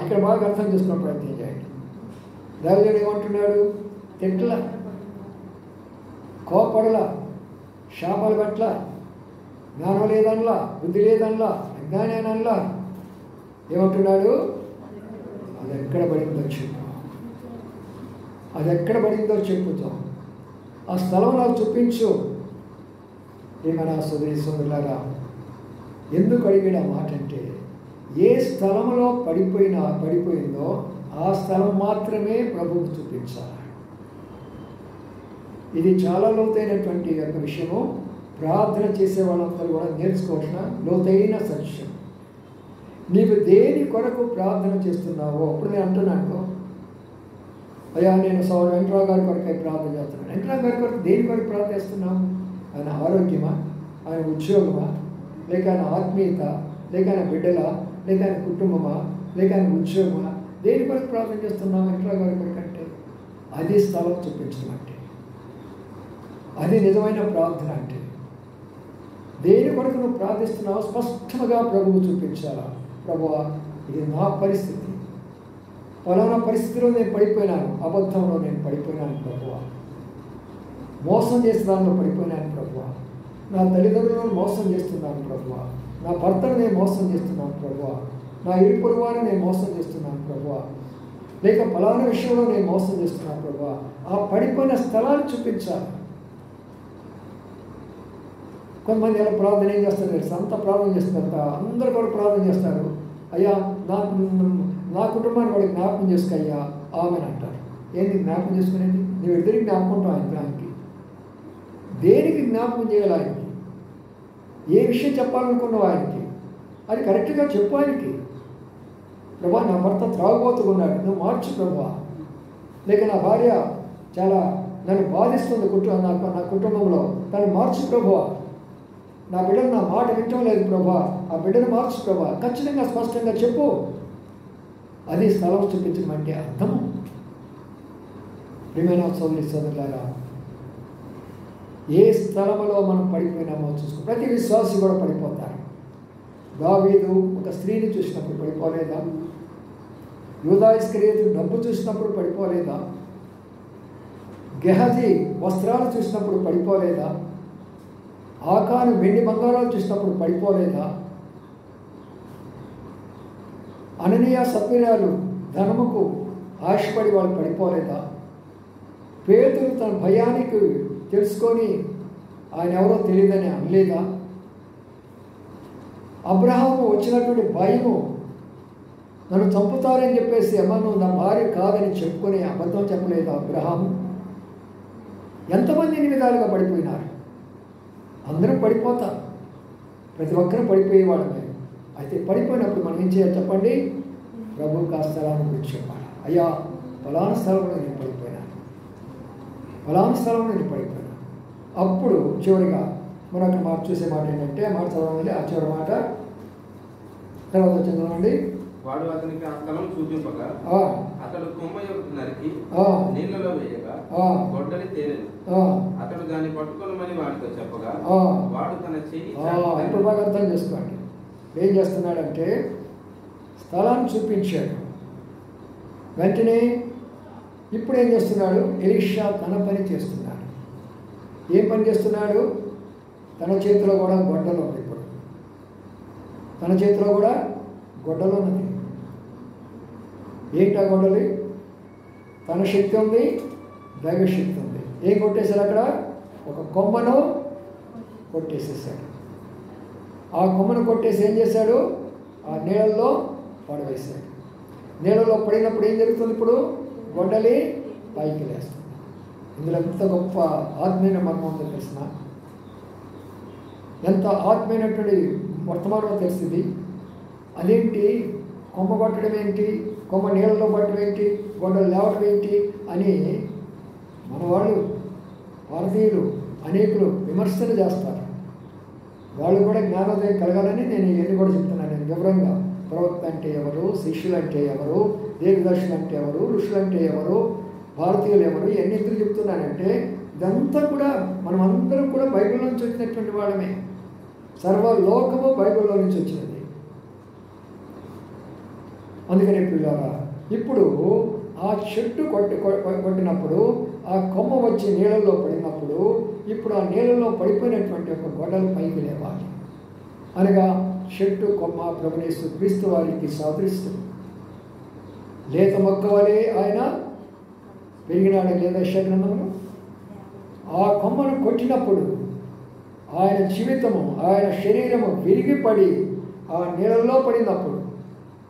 ఇక్కడ బాగా అర్థం చేసుకున్న ప్రయత్నం చేయండి. దైవజనుడు ఏమంటున్నాడు? తిట్ల, కోపడల, శాపాల పట్ల, జ్ఞానం లేదనలా, బుద్ధి లేదనలా, అజ్ఞానేనలా. ఏమంటున్నాడు? అది ఎక్కడ పడిందో చెప్పు, అది ఎక్కడ పడిందో చెప్పుతాం, ఆ స్థలం నాకు చూపించు. ఏమైనా సోదరులారా, ఎందుకు అడిగాడు ఆ మాట అంటే, ఏ స్థలంలో పడిపోయిందో ఆ స్థలం మాత్రమే ప్రభువుకు చూపించాలి. ఇది చాలా లోతైనటువంటి ఒక విషయము. ప్రార్థన చేసే వాళ్ళందరూ కూడా నేర్చుకోవాల్సిన లోతైన సత్యం. నీవు దేని కొరకు ప్రార్థన చేస్తున్నావో, అప్పుడు నేను అంటున్నాను, అయ్యా నేను సోదరు వెంకటరావు గారి కొరకై ప్రార్థన చేస్తున్నాను. వెంకటరావు గారి కొరకు దేని కొరకు ప్రార్థిస్తున్నావు? ఆయన ఆరోగ్యమా, ఆయన ఉద్యోగమా, లేక ఆయన ఆత్మీయత, లేక ఆయన బిడ్డల, లేక ఆయన కుటుంబమా, లేక ఆయన ఉద్యోగమా? దేని కొరకు ప్రార్థన చేస్తున్నావు వెంకటరావు గారి కొరకు అంటే? అది స్థలం చూపించడం అంటే, అది నిజమైన ప్రార్థన అంటే. దేని కొరకు నువ్వు ప్రార్థిస్తున్నావు స్పష్టంగా ప్రభువు చూపించాలా. ప్రభువా, ఇది నా పరిస్థితి, ఫలానా పరిస్థితిలో నేను పడిపోయినాను, అబద్ధంలో నేను పడిపోయినాను ప్రభువా, మోసం చేసిన దానిలో పడిపోయినాను ప్రభువా, నా తల్లిదండ్రులను మోసం చేస్తున్నాను ప్రభువా, నా భర్తను నేను మోసం చేస్తున్నాను ప్రభువా, నా ఇరుపొరు వారిని నేను మోసం చేస్తున్నాను ప్రభువా, లేక ఫలానా విషయంలో నేను మోసం చేస్తున్నాను ప్రభువా. ఆ పడిపోయిన స్థలాన్ని చూపించాలి. కొంతమంది ఎలా ప్రార్థన ఏం చేస్తారు తెలుసు, అంతా ప్రార్థన చేస్తారు, అందరూ కూడా ప్రార్థన చేస్తారు, అయ్యా నా కుటుంబాన్ని వాడికి జ్ఞాపకం చేసుకయ్యా ఆమెను అంటారు. ఏంటి జ్ఞాపకం చేసుకునేది? నువ్వు ఇద్దరికి జ్ఞాపకం ఉంటావు ఆయనకి. దేనికి జ్ఞాపకం చేయాలి ఆయనకి? ఏ విషయం చెప్పాలనుకున్నావు ఆయనకి? అది కరెక్ట్గా చెప్పు ఆయనకి. ప్రభా నా భర్త త్రాగుబోతున్నాడు, నువ్వు మార్చు ప్రభా. లేక నా భార్య చాలా నన్ను బాధిస్తుంది నా కుటుంబంలో, తను మార్చు ప్రభా. నా బిడ్డను నా మాట వింటం లేదు ప్రభా, ఆ బిడ్డను మార్చు ప్రభా. ఖచ్చితంగా స్పష్టంగా చెప్పు. అది స్థలం చూపించడం అంటే అర్థం. ప్రియమైన సోదరి సోదరులారా, ఏ స్థలంలో మనం పడిపోయినామో చూసుకో. ప్రతి విశ్వాసి కూడా పడిపోతారు. దావీదు ఒక స్త్రీని చూసినప్పుడు పడిపోలేదా? యూదా ఇస్కరియోతు డబ్బు చూసినప్పుడు పడిపోలేదా? గెహజీ వస్త్రాలు చూసినప్పుడు పడిపోలేదా? ఆకాను వెండి బంగారాలు చూసినప్పుడు పడిపోలేదా? అననీయ సప్పిరాలు ధనముకు ఆశపడి వాళ్ళు పడిపోలేదా? పేతురు తన భయానికి తెలుసుకొని ఆయన ఎవరో తెలియదని అనలేదా? అబ్రహాము వచ్చినటువంటి భయము, నన్ను చంపుతారని చెప్పేసి అమ్మ నువ్వు నా భార్య కాదని చెప్పుకొని అబద్ధం చెప్పలేదా అబ్రహాము? ఎంతమంది ఎన్ని విధాలుగా పడిపోయినారు? అందరూ పడిపోతారు, ప్రతి ఒక్కరూ పడిపోయేవాళ్ళమే. అయితే పడిపోయినప్పుడు మనం ఏం చేయాలి చెప్పండి? ప్రభువుకి ఆ స్థలాన్ని గురించి చెప్పాలి. అయ్యా ఫలానా స్థలంలో నేను పడిపోయినాను, ఫలానా స్థలంలో నేను పడిపోయినాను. అప్పుడు చివరిగా మరొక మాట చూసే మాట ఏంటంటే, మాట చదవండి, ఆ చివరి మాట తర్వాత చదవండి. వాడు అతనికి ఆ స్థలం చూపింపగా అతడు కొమ్మ యొక్క నరికి నీళ్లలో వేయగా గొడ్డలి తేనెను. అతడు దాన్ని పట్టుకోనమని వాడితో చెప్పగా వాడు తన చెయ్యి. ఇప్పుడు బాగా అర్థం చేసుకోండి. ఏం చేస్తున్నాడంటే స్థలాన్ని చూపించాడు. వెంటనే ఇప్పుడు ఏం చేస్తున్నాడు? ఎలీషా తన పని చేస్తున్నాడు. ఏం పని చేస్తున్నాడు? తన చేతిలో కూడా గొడ్డలు ఉంది. ఇప్పుడు తన చేతిలో కూడా గొడ్డలు ఉన్నది. ఏంటా గొడ్డలి? తన శక్తి ఉంది, దైవశక్తి ఉంది. ఏం కొట్టేశాడు అక్కడ? ఒక కొమ్మను కొట్టేసేసాడు. ఆ కొమ్మను కొట్టేసి ఏం చేశాడు? ఆ నీళ్ళల్లో పడవేశాడు. నీళ్ళలో పడినప్పుడు ఏం జరుగుతుంది? ఇప్పుడు గొడ్డలి పైకి లేస్తుంది. ఇందులో ఎంత గొప్ప ఆత్మీయ మర్మం ఉందో తెలిసిన, ఎంత ఆత్మీయమైనటువంటి వర్తమానం తెలిసింది. అదేంటి? కొమ్మ కొట్టడం ఏంటి? కొమ్మ నీళ్ళలో పట్టడం ఏంటి? గొడ్డలు లేవటం ఏంటి అని మన వాళ్ళు భారతీయులు అనేకులు విమర్శలు చేస్తారు. వాళ్ళు కూడా జ్ఞానోదయం కలగాలని నేను ఇవన్నీ కూడా చెప్తున్నాను. నేను వివరంగా ప్రవక్త అంటే ఎవరు, శిష్యులు అంటే ఎవరు, దీర్ఘదర్శులు అంటే ఎవరు, ఋషులు అంటే ఎవరు, భారతీయులు ఎవరు, ఇవన్నీ ఎందుకు చెప్తున్నానంటే ఇదంతా కూడా మనం అందరం కూడా బైబిల్ నుంచి వచ్చినటువంటి వాళ్ళమే. సర్వలోకము బైబిల్లో నుంచి వచ్చినది. అందుకనే పిల్లరా, ఇప్పుడు ఆ చెట్టు కొట్టినప్పుడు ఆ కొమ్మ వచ్చి నీళ్ళల్లో పడినప్పుడు ఇప్పుడు ఆ నీళ్ళలో పడిపోయినటువంటి ఒక గొడ్డలు పైకి లేవాలి. అనగా చెట్టు కొమ్మ ప్రభునేసు క్రీస్తు వారికి సాదృశ్యం. లేత మొక్క వలె ఆయన పెరిగినాడు లేదా గ్రంథంలో. ఆ కొమ్మను కొట్టినప్పుడు ఆయన జీవితము, ఆయన శరీరము విరిగిపడి ఆ నీళ్ళల్లో పడినప్పుడు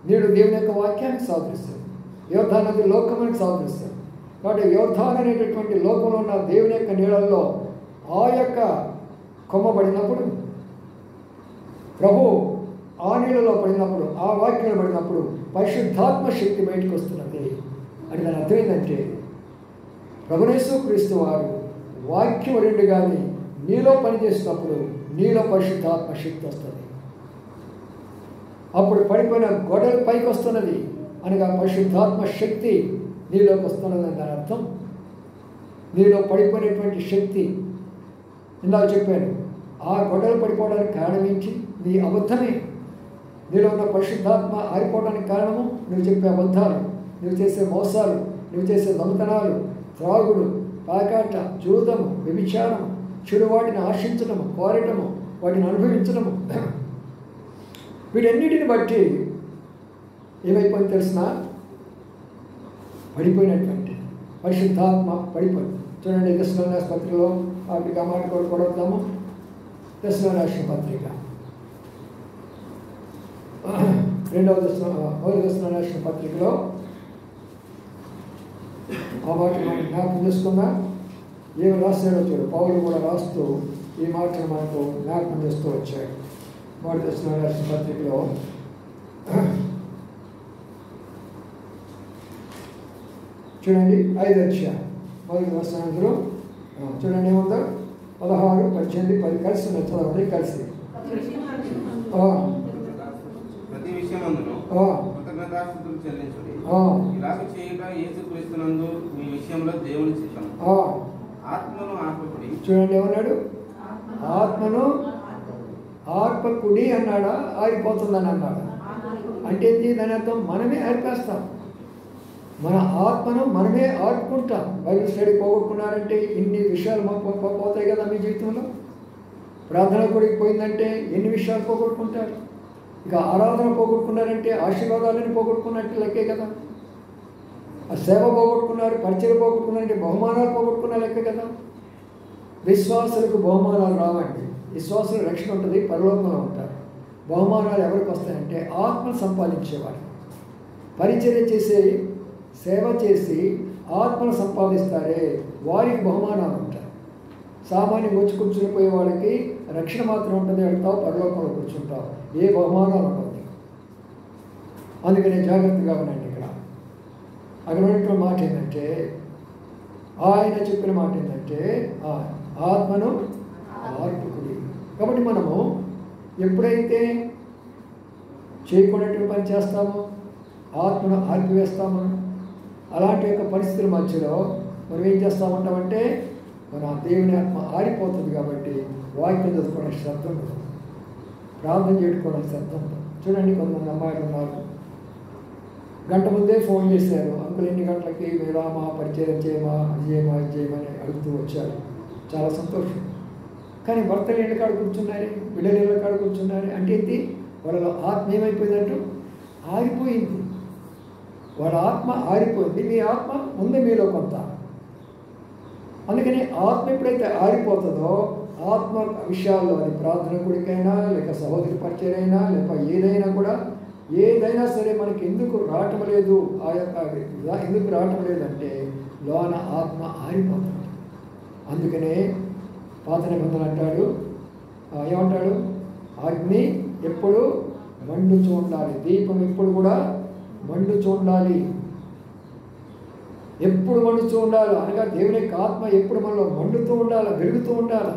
నీడు దేవుని యొక్క వాక్యానికి సాదృశ్యం. యోర్దాను నది లోకమునికి సాదృశ్యం. కాబట్టి యోర్దాను అనేటటువంటి లోకంలో ఉన్న దేవుని యొక్క నీళ్ళల్లో ఆ యొక్క కొమ్మ పడినప్పుడు, ప్రభు ఆ నీళ్ళలో పడినప్పుడు, ఆ వాక్యాలు పడినప్పుడు పరిశుద్ధాత్మ శక్తి బయటకు వస్తున్నది. అని దాని అర్థం ఏంటంటే ప్రభునేసు క్రీస్తు వారు వాక్యం రెండు కానీ నీలో పనిచేసినప్పుడు నీలో పరిశుద్ధాత్మ శక్తి వస్తుంది. అప్పుడు పడిపోయిన గొడవలు పైకి వస్తున్నది అనగా పరిశుద్ధాత్మ శక్తి నీలోకి వస్తున్నది అని దాని అర్థం. నీలో పడిపోయినటువంటి శక్తి ఇందాక చెప్పాను. ఆ గొడవలు పడిపోవడానికి కారణం ఏంటి? నీ అబద్ధమే. నీలో ఉన్న పరిశుద్ధాత్మ ఆరిపోవడానికి కారణము నువ్వు చెప్పే అబద్ధాలు, నువ్వు చేసే మోసాలు, నువ్వు చేసే దొంగతనాలు, త్రాగుడు, పాకాట, జూదము, వ్యభిచారము, చెడు వాటిని ఆశించడము, కోరటము, వాటిని అనుభవించడము, వీటన్నిటిని బట్టి ఏమైపోయింది తెలిసిన? పడిపోయినటువంటి పరిశుద్ధాత్మ పడిపోయింది. చూడండి, కృష్ణ పత్రికలో వాటికి ఆ మాట కూడా కొడతాము. దశలోని పత్రిక 2వ దశలోని పత్రికలో ఆ మాట మనం జ్ఞాపకం చేసుకుందాం. ఏమి రాశాడో చూడు. పౌలు కూడా రాస్తూ ఈ మాటను మనకు జ్ఞాపకం చేస్తూ వచ్చాడు. 1 దశలోని పత్రికలో చూడండి 5వ అధ్యాయం 1 దశలోని చూడండి ఏముందో 16, 18, 10 కలిసి చదవండి కలిసి. ప్రతి విషయమందును కృతజ్ఞతాస్తుతులు చెల్లించుడి. ఇలాగ చేయుట యేసుక్రీస్తునందు మీ విషయంలో దేవుని చిత్తం. ఆత్మను ఆర్పకుడి. చూడండి ఏమన్నాడు? ఆత్మను ఆర్పకుడి అన్నాడా, ఆరిపోతుందని అన్నాడా? అంటే ఏంటి దాని అర్థం? మనమే ఆర్పేస్తాం. మన ఆత్మను మనమే ఆర్పుకుంటాం. బైబిల్ స్టడీ పోగొట్టుకున్నారంటే ఇన్ని విషయాలు పోతాయి కదా మీ జీవితంలో. ప్రార్థన కూడా పోయిందంటే ఎన్ని విషయాలు పోగొట్టుకుంటారు. ఇక ఆరాధన పోగొట్టుకున్నారంటే ఆశీర్వాదాలను పోగొట్టుకున్నట్టు లెక్కే కదా. ఆ సేవ పోగొట్టుకున్నారు, పరిచయం పోగొట్టుకున్నారంటే బహుమానాలు పోగొట్టుకున్న లెక్క కదా. విశ్వాసులకు బహుమానాలు రావండి. విశ్వాసులకు రక్షణ ఉంటుంది, పరలోకంలో ఉంటారు. బహుమానాలు ఎవరికి వస్తాయంటే ఆత్మను సంపాదించేవాడు. పరిచర్య చేసే సేవ చేసి ఆత్మను సంపాదిస్తారే వారికి బహుమానాలు ఉంటాయి. సామాన్యం వచ్చి కూర్చునిపోయే వాళ్ళకి రక్షణ మాత్రం ఉంటుంది, వెళ్తావు పరలోకంలో కూర్చుంటావు, ఏ బహుమానాలు ఉండవు. అందుకనే జాగ్రత్తగా ఉండండి. ఇక్కడ అక్కడ ఉన్నటువంటి మాట ఏంటంటే, ఆయన చెప్పిన మాట ఏంటంటే ఆత్మను ఆర్పుకుడి. కాబట్టి మనము ఎప్పుడైతే చేయకూడనటువంటి పని చేస్తామో ఆత్మను ఆర్పివేస్తామో అలాంటి యొక్క పరిస్థితుల మధ్యలో మనం ఏం చేస్తూ ఉంటామంటే మన దేవుని ఆత్మ ఆరిపోతుంది. కాబట్టి వాక్యం చదువుకోవడానికి శ్రద్ధ ఉంటుంది, ప్రార్థన చేసుకోవడానికి శ్రద్ధ ఉంటుంది. చూడండి కొంతమంది అమ్మాయిలు ఉన్నారు, గంట ముందే ఫోన్ చేశారు, అంకుల్ ఎన్ని గంటలకి మీరు రామా, పరిచయం చేయమా, అది చేయమని అడుగుతూ వచ్చారు. చాలా సంతోషం. కానీ భర్తలు ఇళ్ళ కాడ కూర్చున్నారు, బిడ్డలు ఇళ్ళ కాడ కూర్చున్నారు. అంటే ఏంటి? వాళ్ళ ఆత్మ ఏమైపోయిందంటూ ఆరిపోయింది. వాళ్ళ ఆత్మ ఆరిపోయింది. మీ ఆత్మ ఉంది మీలో కొంత. అందుకని ఆత్మ ఎప్పుడైతే ఆరిపోతుందో ఆత్మ విషయాల్లో, అది ప్రార్థన గుడికైనా లేక సహోదరి పరిచయం అయినా లేక ఏదైనా కూడా, ఏదైనా సరే మనకి ఎందుకు రావటం లేదు, ఆ యొక్క ఎందుకు రావటం లేదంటే లోన ఆత్మ ఆరిపోతుంది. అందుకనే పాత నిబంధన అంటాడు, ఏమంటాడు? అగ్ని ఎప్పుడు మండుచూ ఉండాలి, దీపం ఎప్పుడు కూడా మండుచూ ఉండాలి, ఎప్పుడు మండుతూ ఉండాలి. అనగా దేవుని యొక్క ఆత్మ ఎప్పుడు మనలో మండుతూ ఉండాలి, వెలుగుతూ ఉండాలి.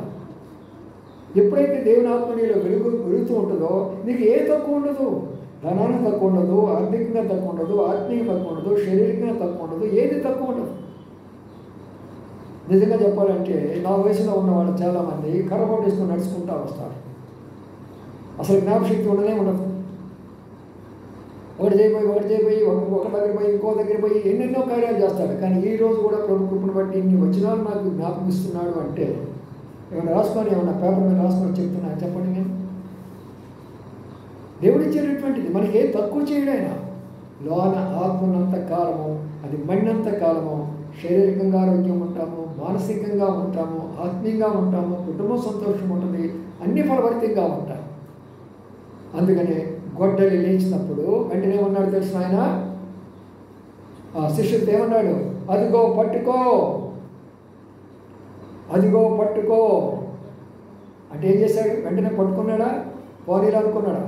ఎప్పుడైతే దేవుని ఆత్మ నీలో వెలుగుతూ ఉంటుందో నీకు ఏ తక్కువ ఉండదు. ధనానికి తక్కువ ఉండదు, ఆర్థికంగా తక్కువ ఉండదు, ఆత్మీయంగా తక్కువ ఉండదు, శారీరకంగా తక్కువ ఉండదు, ఏది తక్కువ ఉండదు. నిజంగా చెప్పాలంటే నా వయసులో ఉన్న వాళ్ళు చాలామంది కర్రబోటు వేసుకొని నడుచుకుంటూ వస్తారు. అసలు జ్ఞాపశక్తి ఉండనే ఉండదు. ఒకటి చేయబోయి ఒక దగ్గర పోయి ఇంకో దగ్గర పోయి ఎన్నెన్నో కార్యాలు చేస్తాడు. కానీ ఈ రోజు కూడా ప్రభు కృపను బట్టి ఇన్ని వచనాలు నాకు జ్ఞాపకం ఇస్తున్నాడు అంటే ఏమైనా రాసుకొని, ఏమన్నా పేపర్ మీద రాసుకొని చెప్తున్నా చెప్పండి. నేను దేవుడు ఇచ్చేటటువంటిది మనకి ఏం తక్కువ చేయడైనా. లోన ఆత్మనంత కాలము, అది మన్నంత కాలము శారీరకంగా ఆరోగ్యం ఉంటాము, మానసికంగా ఉంటాము, ఆత్మీయంగా ఉంటాము, కుటుంబం సంతోషం ఉంటుంది, అన్ని ఫలభరితంగా ఉంటాం. అందుకనే గొడ్డలి లేచినప్పుడు వెంటనే ఉన్నాడు తెలిసిన ఆయన ఆ శిష్యుడితో ఏమన్నాడు? అదిగో పట్టుకో, అదిగో పట్టుకో అంటే ఏం చేశాడు? వెంటనే పట్టుకున్నాడా? పోనీలు అనుకున్నాడా?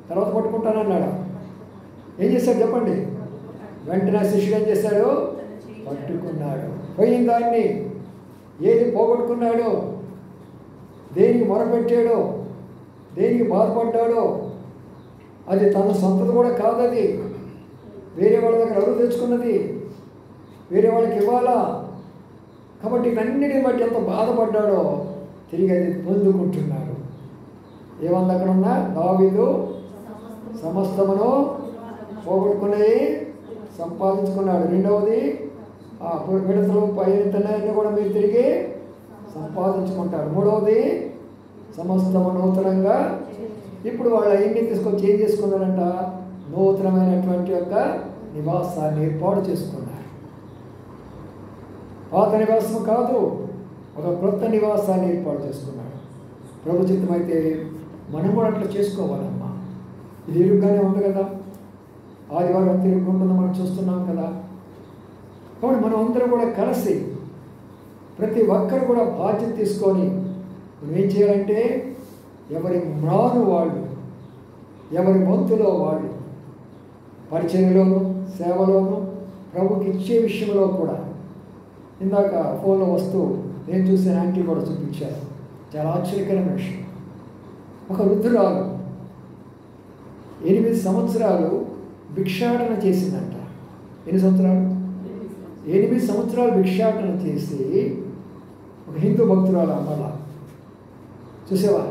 తర్వాత పట్టుకుంటానన్నాడా? ఏం చేశాడు చెప్పండి? వెంటనే శిష్యుడు ఏం చేశాడు? పట్టుకున్నాడు. పోయిన దాన్ని ఏది పోగొట్టుకున్నాడో, దేనికి మొరపెట్టాడో, దేనికి బాధపడ్డాడో అది తన సొంతది కూడా కాదది, వేరే వాళ్ళ దగ్గర అరువు తెచ్చుకున్నది, వేరే వాళ్ళకి ఇవ్వాలా. కాబట్టి ఇవన్నిటిని బట్టి ఎంత బాధపడ్డాడో తిరిగి అది పొందుకుంటున్నాడు. ఏమంది అక్కడ ఉన్నా? దావీదు సమస్తమును పోగొట్టుకున్నవి సంపాదించుకున్నాడు. రెండవది ఆ విడతలు పైన కూడా మీరు తిరిగి సంపాదించుకుంటారు. మూడవది సమస్తము నూతనంగా. ఇప్పుడు వాళ్ళు అవన్నీ తీసుకొచ్చి ఏం చేసుకున్నారంట? నూతనమైనటువంటి యొక్క నివాసాన్ని ఏర్పాటు చేసుకున్నారు. పాత నివాసం కాదు, ఒక క్రొత్త నివాసాన్ని ఏర్పాటు చేసుకున్నాడు. ప్రభు చిత్తమైతే మనం కూడా అట్లా చేసుకోవాలమ్మా. ఇది ఇరుగ్గానే ఉంది కదా, ఆదివారం అంతా ఇరుక్కుంటుందో మనం చూస్తున్నాం కదా. కాబట్టి మనం అందరం కూడా కలిసి ప్రతి ఒక్కరు కూడా బాధ్యత తీసుకొని మనం ఏం చేయాలంటే ఎవరి మ్రాను వాళ్ళు, ఎవరి వంతులో వాళ్ళు పరిచయంలోను సేవలోను ప్రభుకి ఇచ్చే విషయంలో కూడా. ఇందాక ఫోన్లో వస్తూ నేను చూసిన యాంటీ కూడా చూపించారు, చాలా ఆశ్చర్యకరమైన విషయం. ఒక వృద్ధురాలు 8 సంవత్సరాలు భిక్షాటన చేసిందంట. ఎన్ని సంవత్సరాలు? 8 సంవత్సరాలు భిక్షాటన చేసి ఒక హిందూ భక్తురాలు అమ్మలా చూసేవా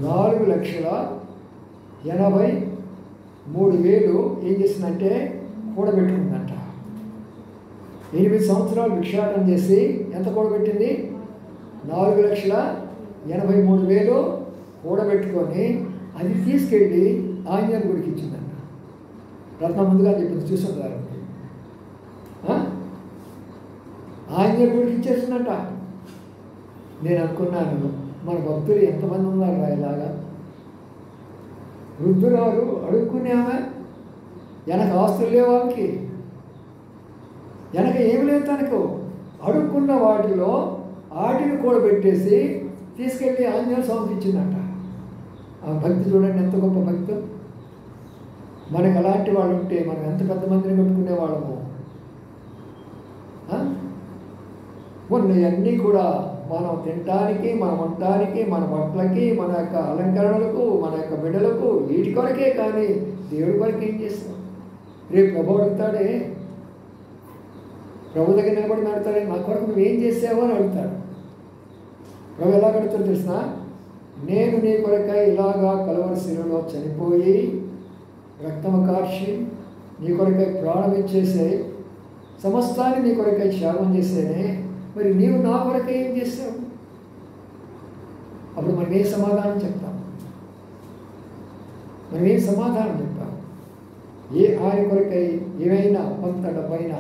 4,83,000 ఏం చేసిందంటే కూడబెట్టుకుందంట. 8 సంవత్సరాలు భిక్షాటన చేసి ఎంత కూడబెట్టింది? 4,83,000 కూడబెట్టుకొని అది తీసుకెళ్ళి ఆంజనేయ గుడికి ఇచ్చిందంట. రత్న ముందుగా చెప్పింది చూస్తున్నారు. ఆంజనేయ గుడికి ఇచ్చేసిందంట. నేను అనుకున్నాను మన భక్తులు ఎంతమంది ఉన్నారు ఇలాగా. వృద్ధురాలు అడుక్కునేవా, వెనక ఆస్తులు లేవు వాళ్ళకి, వెనక ఏమి లేదు తనకు. అడుక్కున్న వాటిలో వాటిని కూడా పెట్టేసి తీసుకెళ్ళి ఆంజనేయ స్వామికి ఇచ్చిందంట. ఆ భక్తి చూడండి ఎంత గొప్ప భక్తి. మనకు అలాంటి వాళ్ళు ఉంటే మనం ఎంత పెద్ద మందిని పెట్టుకునే వాళ్ళము. ఉన్నవన్నీ కూడా మనం తినటానికి, మన వంటానికి, మన బట్టలకి, మన యొక్క అలంకరణలకు, మన యొక్క బిడ్డలకు, వీటి కొరకే. కానీ దేవుడి కొరకు ఏం చేస్తాం? రేపు ప్రభు అడుగుతాడే, ప్రభు దగ్గర నిలబడి అడుగుతాడే, నా కొరకు నువ్వేం చేసావో అని అడుగుతాడు. ప్రభు ఎలా అడుగుతాడు తెలిసిన? నేను నీ కొరకై ఇలాగా కలువరి శిలువలో చనిపోయి రక్తము కార్చి నీ కొరకై ప్రాణం ఇచ్చేసే, సమస్తాన్ని నీ కొరకై త్యాగం చేసేనే, మరి నీవు నా కొరకై ఏం చేసావు? అప్పుడు మనం ఏ సమాధానం చెప్తాం? మనం ఏం సమాధానం చెప్తాం? ఆయన కొరకై ఏమైనా కొంత డబ్బైనా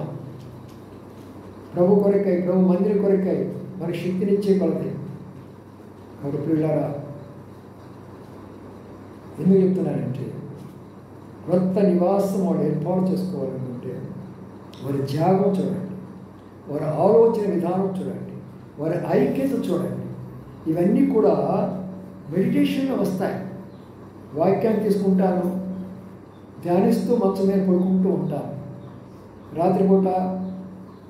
ప్రభు కొరకై, ప్రభు మందిరం కొరకై మనకి శక్తినిచ్చే కొలది. కాబట్టి పిల్లారా, ఎందుకు చెప్తున్నానంటే క్రొత్త నివాసం వాడు ఏర్పాటు చేసుకోవాలనుకుంటే వారి త్యాగం చూడండి, వారి ఆలోచన విధానం చూడండి, వారి ఐక్యత చూడండి. ఇవన్నీ కూడా మెడిటేషన్లో వస్తాయి. వాక్యాన్ని తీసుకుంటాను, ధ్యానిస్తూ మంచం మీద పడుకుంటూ ఉంటాను. రాత్రిపూట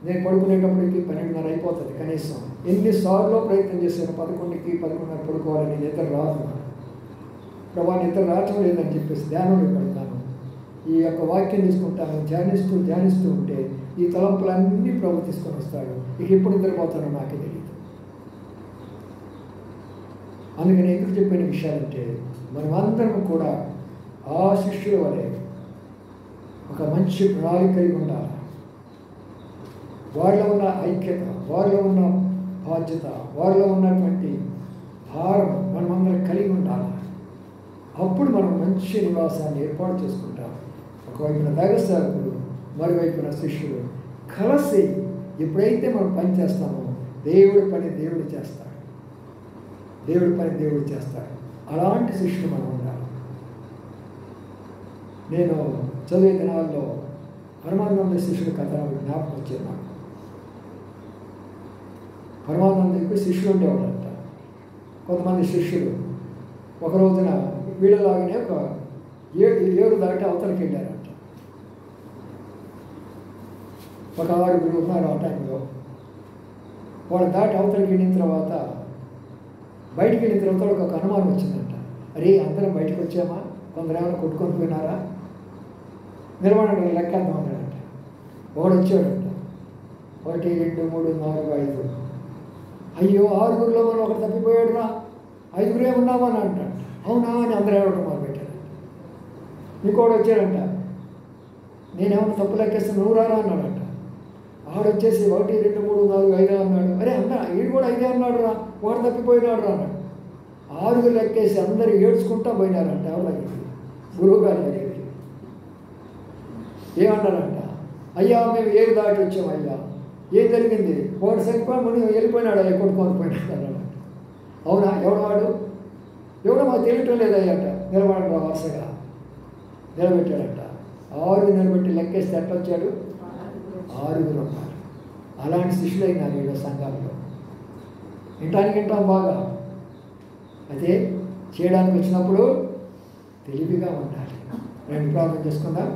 నేను పడుకునేటప్పటికి 12:30 అయిపోతుంది కనీసం. ఎన్నిసార్లు ప్రయత్నం చేశాను 11కి 11:30 పడుకోవాలని. నిద్ర రాదు. ప్రభా నిద్ర రావటం లేదని చెప్పేసి ధ్యానంలో పెడతాను. ఈ యొక్క వాక్యం తీసుకుంటాను, ధ్యానిస్తూ ఉంటే ఈ తలంపులన్నీ ప్రభు తీసుకొని వస్తాడు. ఇక ఎప్పుడు నిద్రపోతానో నాకే తెలియదు. అందుకని ఎందుకు చెప్పిన విషయాలంటే మనమందరం కూడా ఆ శిష్యుల వలె ఒక మంచి ప్రణాళిక కలిగి ఉండాలి. వారిలో ఉన్న ఐక్యత, వారిలో ఉన్న బాధ్యత, వారిలో ఉన్నటువంటి భారం మనమందరం కలిగి ఉండాలి. అప్పుడు మనం మంచి నివాసాన్ని ఏర్పాటు చేసుకుంటాం. ఒకవైపున దైవసేవకులు, మరోవైపున శిష్యులు కలిసి ఎప్పుడైతే మనం పని చేస్తామో దేవుడి పని దేవుడు చేస్తాడు. దేవుడి పని దేవుడు చేస్తాడు. అలాంటి శిష్యులు మనం ఉండాలి. నేను చదివే దినాల్లో పరమానంద శిష్యుల కథ జ్ఞాపకం వచ్చేది నాకు. పరమానంద చెప్పి శిష్యులు ఉండేవాళ్ళంట. కొంతమంది శిష్యులు ఒక రోజున వీళ్ళలాగానే ఒక 7 దాటి అవతలకి వెళ్ళారంట. ఒక 6 ఉన్నారు ఆ టైంలో. వాళ్ళు దాటి అవతలకి వెళ్ళిన తర్వాత బయటికి వెళ్ళిన తర్వాత ఒక అనుమానం వచ్చిందంట. అరే అందరం బయటకు వచ్చామా, కొందరు ఏమైనా కొట్టుకొని పోయినారా, నిలబడండి లెక్కేద్దాం అన్నాడంట. ఒకడు వచ్చాడంట. 1 2 3 4 5. అయ్యో 6గురిలో మనం ఒకటి తప్పిపోయాడు రా, 5గురే ఉన్నామా అని అంటాడు. అవునా అని అందరూ ఏడవడం మొదలుపెట్టారంట. ఇంకోటి వచ్చాడంట. నేనేమన్నా తప్పు లెక్కేస్తే నువ్వు రారా అన్నాడంట. ఆడొచ్చేసి 1 2 3 4 5 అన్నాడు. అరే అన్నా వీడు కూడా 5 అన్నాడు రా, వాడు తప్పిపోయినాడు రా అన్నాడు. 6 లెక్కేసి అందరూ ఏడ్చుకుంటా పోయినారంట. ఎవరి దగ్గరికి? గురువు గారి దగ్గరికి. ఏమన్నారంట? అయ్యా మేము 7 దాటి వచ్చాం అయ్యా, ఏం జరిగింది? వాడు సరిపోయి మనం వెళ్ళిపోయినాడు, అయ్యా కొట్టుకొని పోయినాడు అన్నాడు. అవునా? ఎవడవాడు? ఎవడో మాకు తెలియటం లేదయ్యాట. నిలబడండి వరుసగా నిలబెట్టాడట. 6 నిలబెట్టి లెక్కేస్తే ఎట్లా వచ్చాడు? 6 ఉన్నారు. అలాంటి శిష్యులు అయినారు వీళ్ళ సంఘాల్లో. వింటాం బాగా, అదే చేయడానికి వచ్చినప్పుడు తెలివిగా ఉండాలి. రెండు ప్రార్థన చేసుకుందాం.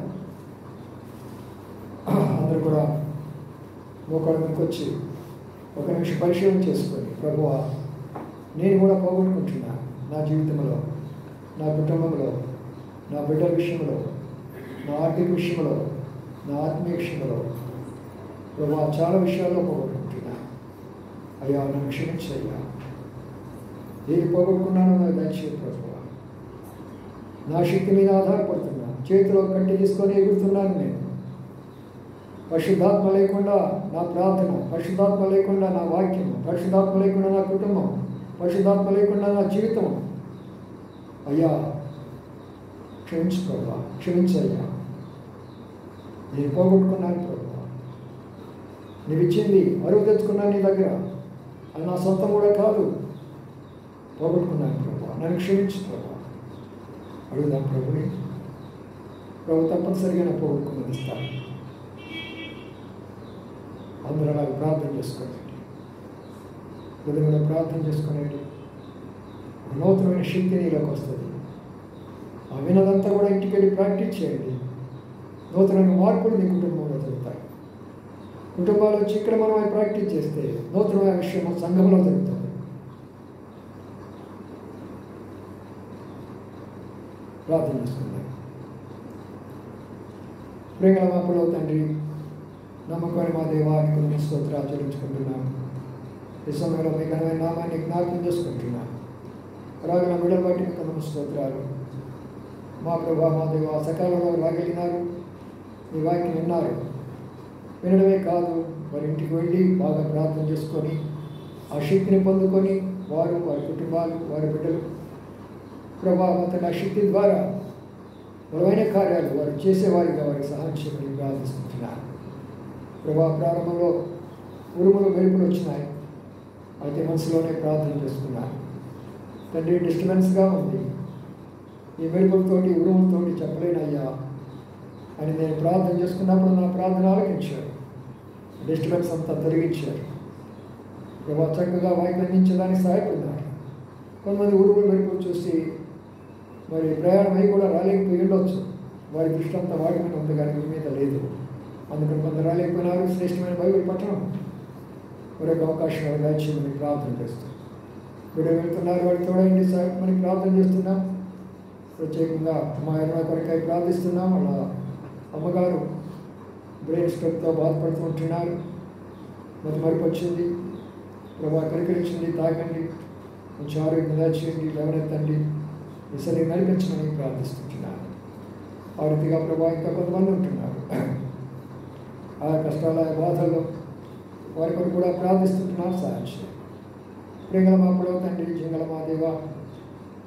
అందరూ కూడా మోకాళ్ళకి వచ్చి ఒక నిమిషం పరిశీలన చేసుకొని, ప్రభువా నేను కూడా పోగొట్టుకుంటున్నా నా జీవితంలో, నా కుటుంబంలో, నా బిడ్డల విషయంలో, నా ఆర్థిక విషయంలో, నా ఆత్మీయ విషయంలో, ప్రభువా చాలా విషయాల్లో పోగొట్టుకుంటున్నా. అయ్యా నన్ను క్షమించయ్యా. ఏది పోగొట్టుకున్నానో నాకు దయచేయి ప్రభువా. నా శక్తి మీద ఆధారపడుతున్నా. చేతిలో కట్టి తీసుకొని ఎగురుతున్నాను నేను. పరిశుద్ధాత్మ లేకుండా నా ప్రార్థన, పరిశుద్ధాత్మ లేకుండా నా వాక్యం, పరిశుద్ధాత్మ లేకుండా నా కుటుంబం, పరిశుద్ధాత్మ లేకుండా నా జీవితం. అయ్యా క్షమించు ప్రభువా, క్షమించయ్యా. నేను పోగొట్టుకున్నాను ప్రభువా. నీవు ఇచ్చింది అరువు తెచ్చుకున్నాను నీ దగ్గర. అది నా సొంతం కూడా కాదు. పోగొట్టుకున్నాను ప్రభువా, నన్ను క్షమించు ప్రభువా. అడుగుదాం ప్రభుని. ప్రభు తప్పనిసరిగా నా పోగొట్టుకున్నది ఇస్తాను. అందరూ అలాగే ప్రార్థన చేసుకోండి. హృదయంలో ప్రార్థన చేసుకునేది నూతనమైన శక్తి నీలోకి వస్తుంది. ఆ వినదంతా కూడా ఇంటికి వెళ్ళి ప్రాక్టీస్ చేయండి. నూతనమైన మార్పులు నీ కుటుంబంలో జరుగుతాయి. కుటుంబాలు వచ్చి ఇక్కడ మనం అవి ప్రాక్టీస్ చేస్తే నూతనమైన విషయం సంఘంలో జరుగుతుంది. ప్రార్థన చేసుకుందాం. ప్రేమల మాపలో తండ్రి, నమ్మకమైన మా దేవానికి స్తోత్రాలు చెల్లించుకుంటున్నాను. ఈ సమయంలో మీ ఘనమైన నామాన్ని జ్ఞాపకం చేసుకుంటున్నాను. రాగిన బిడ్డలు బట్టి మీకు స్తోత్రాలు. మా ప్రభా, మా దేవ సకాలంలో రాగలిగినారు. మీ వాక్యం విన్నారు. వినడమే కాదు, వారి ఇంటికి వెళ్ళి బాగా ప్రార్థన చేసుకొని ఆ శక్తిని పొందుకొని వారు, వారి కుటుంబాలు, వారి బిడ్డలు ప్రభా అతని ఆ శక్తి ద్వారా బలమైన కార్యాలు వారు చేసేవారిగా వారికి సహాయం చేయమని ప్రార్థిస్తున్నాను. ప్రభా ప్రారంభంలో ఉరుములు మెరుపులు వచ్చినాయి. అయితే మనసులోనే ప్రార్థన చేసుకున్నాను. తండ్రి డిస్టర్బెన్స్గా ఉంది, ఈ మెరుపులతోటి ఉరుములతోటి చెప్పలేనయ్యా అని నేను ప్రార్థన చేసుకున్నప్పుడు నా ప్రార్థన ఆలకించారు. డిస్టర్బెన్స్ అంతా తొలగించారు. ప్రభా చక్కగా వాయిద్యం అందించడానికి సహాయపడినారు. కొంతమంది ఉరుములు మెరుపులు చూసి మరి ప్రయాణం అయి కూడా రాలేకపోయి ఉండొచ్చు. వారి దృష్టి అంతా వాటి మీద ఉంది కానీ మీ మీద లేదు. అందుకని కొందరు రాలేకపోయినారు. శ్రేష్టమైన బైబిల్ పట్టణం మరొక అవకాశం దయచేయమని ప్రార్థన చేస్తాం. వీడు వెళ్తున్నారు, వాడి తోడైంది సహాయమని ప్రార్థన చేస్తున్నాం. ప్రత్యేకంగా మా అమ్మ కొరకై ప్రార్థిస్తున్నాం. వాళ్ళ అమ్మగారు బ్రెయిన్ స్ట్రోక్తో బాధపడుతూ ఉంటున్నారు. మరపు వచ్చింది. ప్రభా కరికరించండి, తాగండి, కొంచెం ఆరోగ్యం దాచేయండి, లేవనెత్తండి, విసరి నడిపించమని ప్రార్థిస్తుంటున్నాను. ఆ రీతిగా ప్రభా ఇంకా కొంతమంది ఉంటున్నారు ఆ కష్టాల బాధల్లో, వారి కొరకు కూడా ప్రార్థిస్తుంటున్నారు. సహాయం చేయండి. ప్రేమల మా పొడవ తండ్రి, జింగల మా దేవ,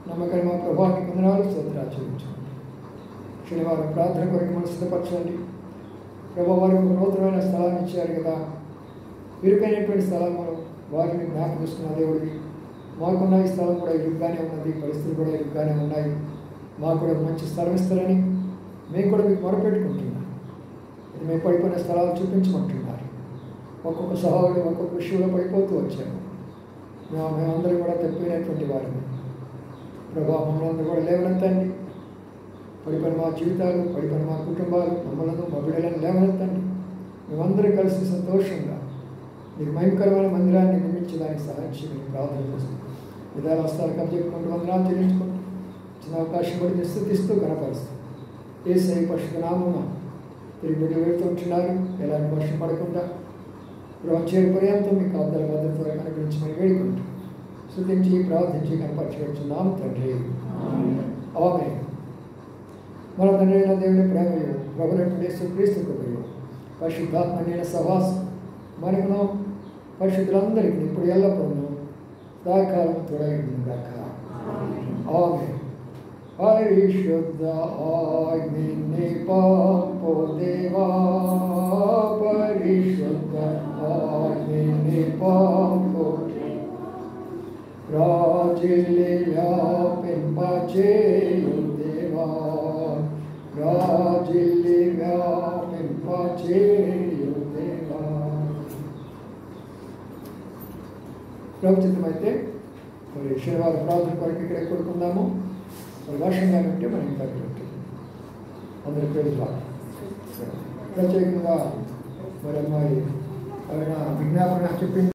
నమ్మకం మా ప్రభావానికి వందనాలు స్తోత్రాలు చెల్లించండి. శనివారం ప్రార్థన కొరకు మనం సిద్ధపరచండి. ప్రభావ వారికి ఒక నూతనమైన స్థలాన్ని ఇచ్చారు కదా, ఇరుకైనటువంటి స్థలం మనం వారిని జ్ఞాపకం చేసుకున్న దేవుడికి. మాకున్న ఈ స్థలం కూడా ఇరుగ్గానే ఉన్నది, పరిస్థితులు కూడా ఇరుగ్గానే ఉన్నాయి. మాకు కూడా మంచి స్థలం ఇస్తారని మేము కూడా మీకు మొరపెట్టుకుంటున్నాం. ఇది మేము పడిపోయిన స్థలాలు చూపించమంటున్నారు. ఒక్కొక్క సహాయుడు ఒక్కొక్క విషయంలో పడిపోతూ వచ్చాము. మేమందరం కూడా తప్పినటువంటి వారిని ప్రభావ మమ్మల్ని కూడా లేవనెత్తండి. పడిపోయిన మా జీవితాలు, పడిపోయిన మా కుటుంబాలు, మమ్మల్ని మా బిడ్డలను లేవనెత్తండి. మేమందరం కలిసి సంతోషంగా మీకు మహిమకరమైన మందిరాన్ని నిర్మించడానికి సహాయం చేయమని ప్రార్థన చేస్తున్నాం. విధాల హస్తాలు కబ్జెట్టుకుంటూ వందనాలు చెల్లించుకుంటూ చిన్న అవకాశం కూడా విస్తృతిస్తూ కనపరుస్తాం. యేసయ్య పరిశుద్ధ నామమున తిరిగి బిడ్డలు వెళ్తూ ఉంటున్నారు. ఎలాంటి వర్షం పడకుండా చేరు పర్యంతం మీకు అద్దల భద్రత కనిపించమని వేడుకుంటూ స్తుతించి ప్రార్థించి కనపరచుకుంటున్నాం తండ్రి. ఆమేన్. మన తండ్రి అయిన దేవుని ప్రేమయు, ప్రభువైన యేసుక్రీస్తు కృపయు, పరిశుద్ధాత్మ నీల సహవాసం మనకును పరిశుద్ధులందరికీ ఇప్పుడు ఎల్లప్పుడూ దాకాలం తోడైగాక. ఆమేన్. పరిశుద్ధ అగ్ని పంపు దేవా, పరిశుద్ధ అగ్ని పంపు రాజిల్లి వ్యాపింపచేయు దేవా రాజిల్లి వ్యాపింపచేయు దేవా. ప్రభుత్వమైతే మరి శనివారం ప్రార్థన కొరకు ఇక్కడ కొడుకుందాము. మరి వర్షంగా ఉంటే మనం ఇంకా అందరి పేరు ప్రత్యేకంగా మరి అమ్మాయి విజ్ఞాపన చెప్పింది.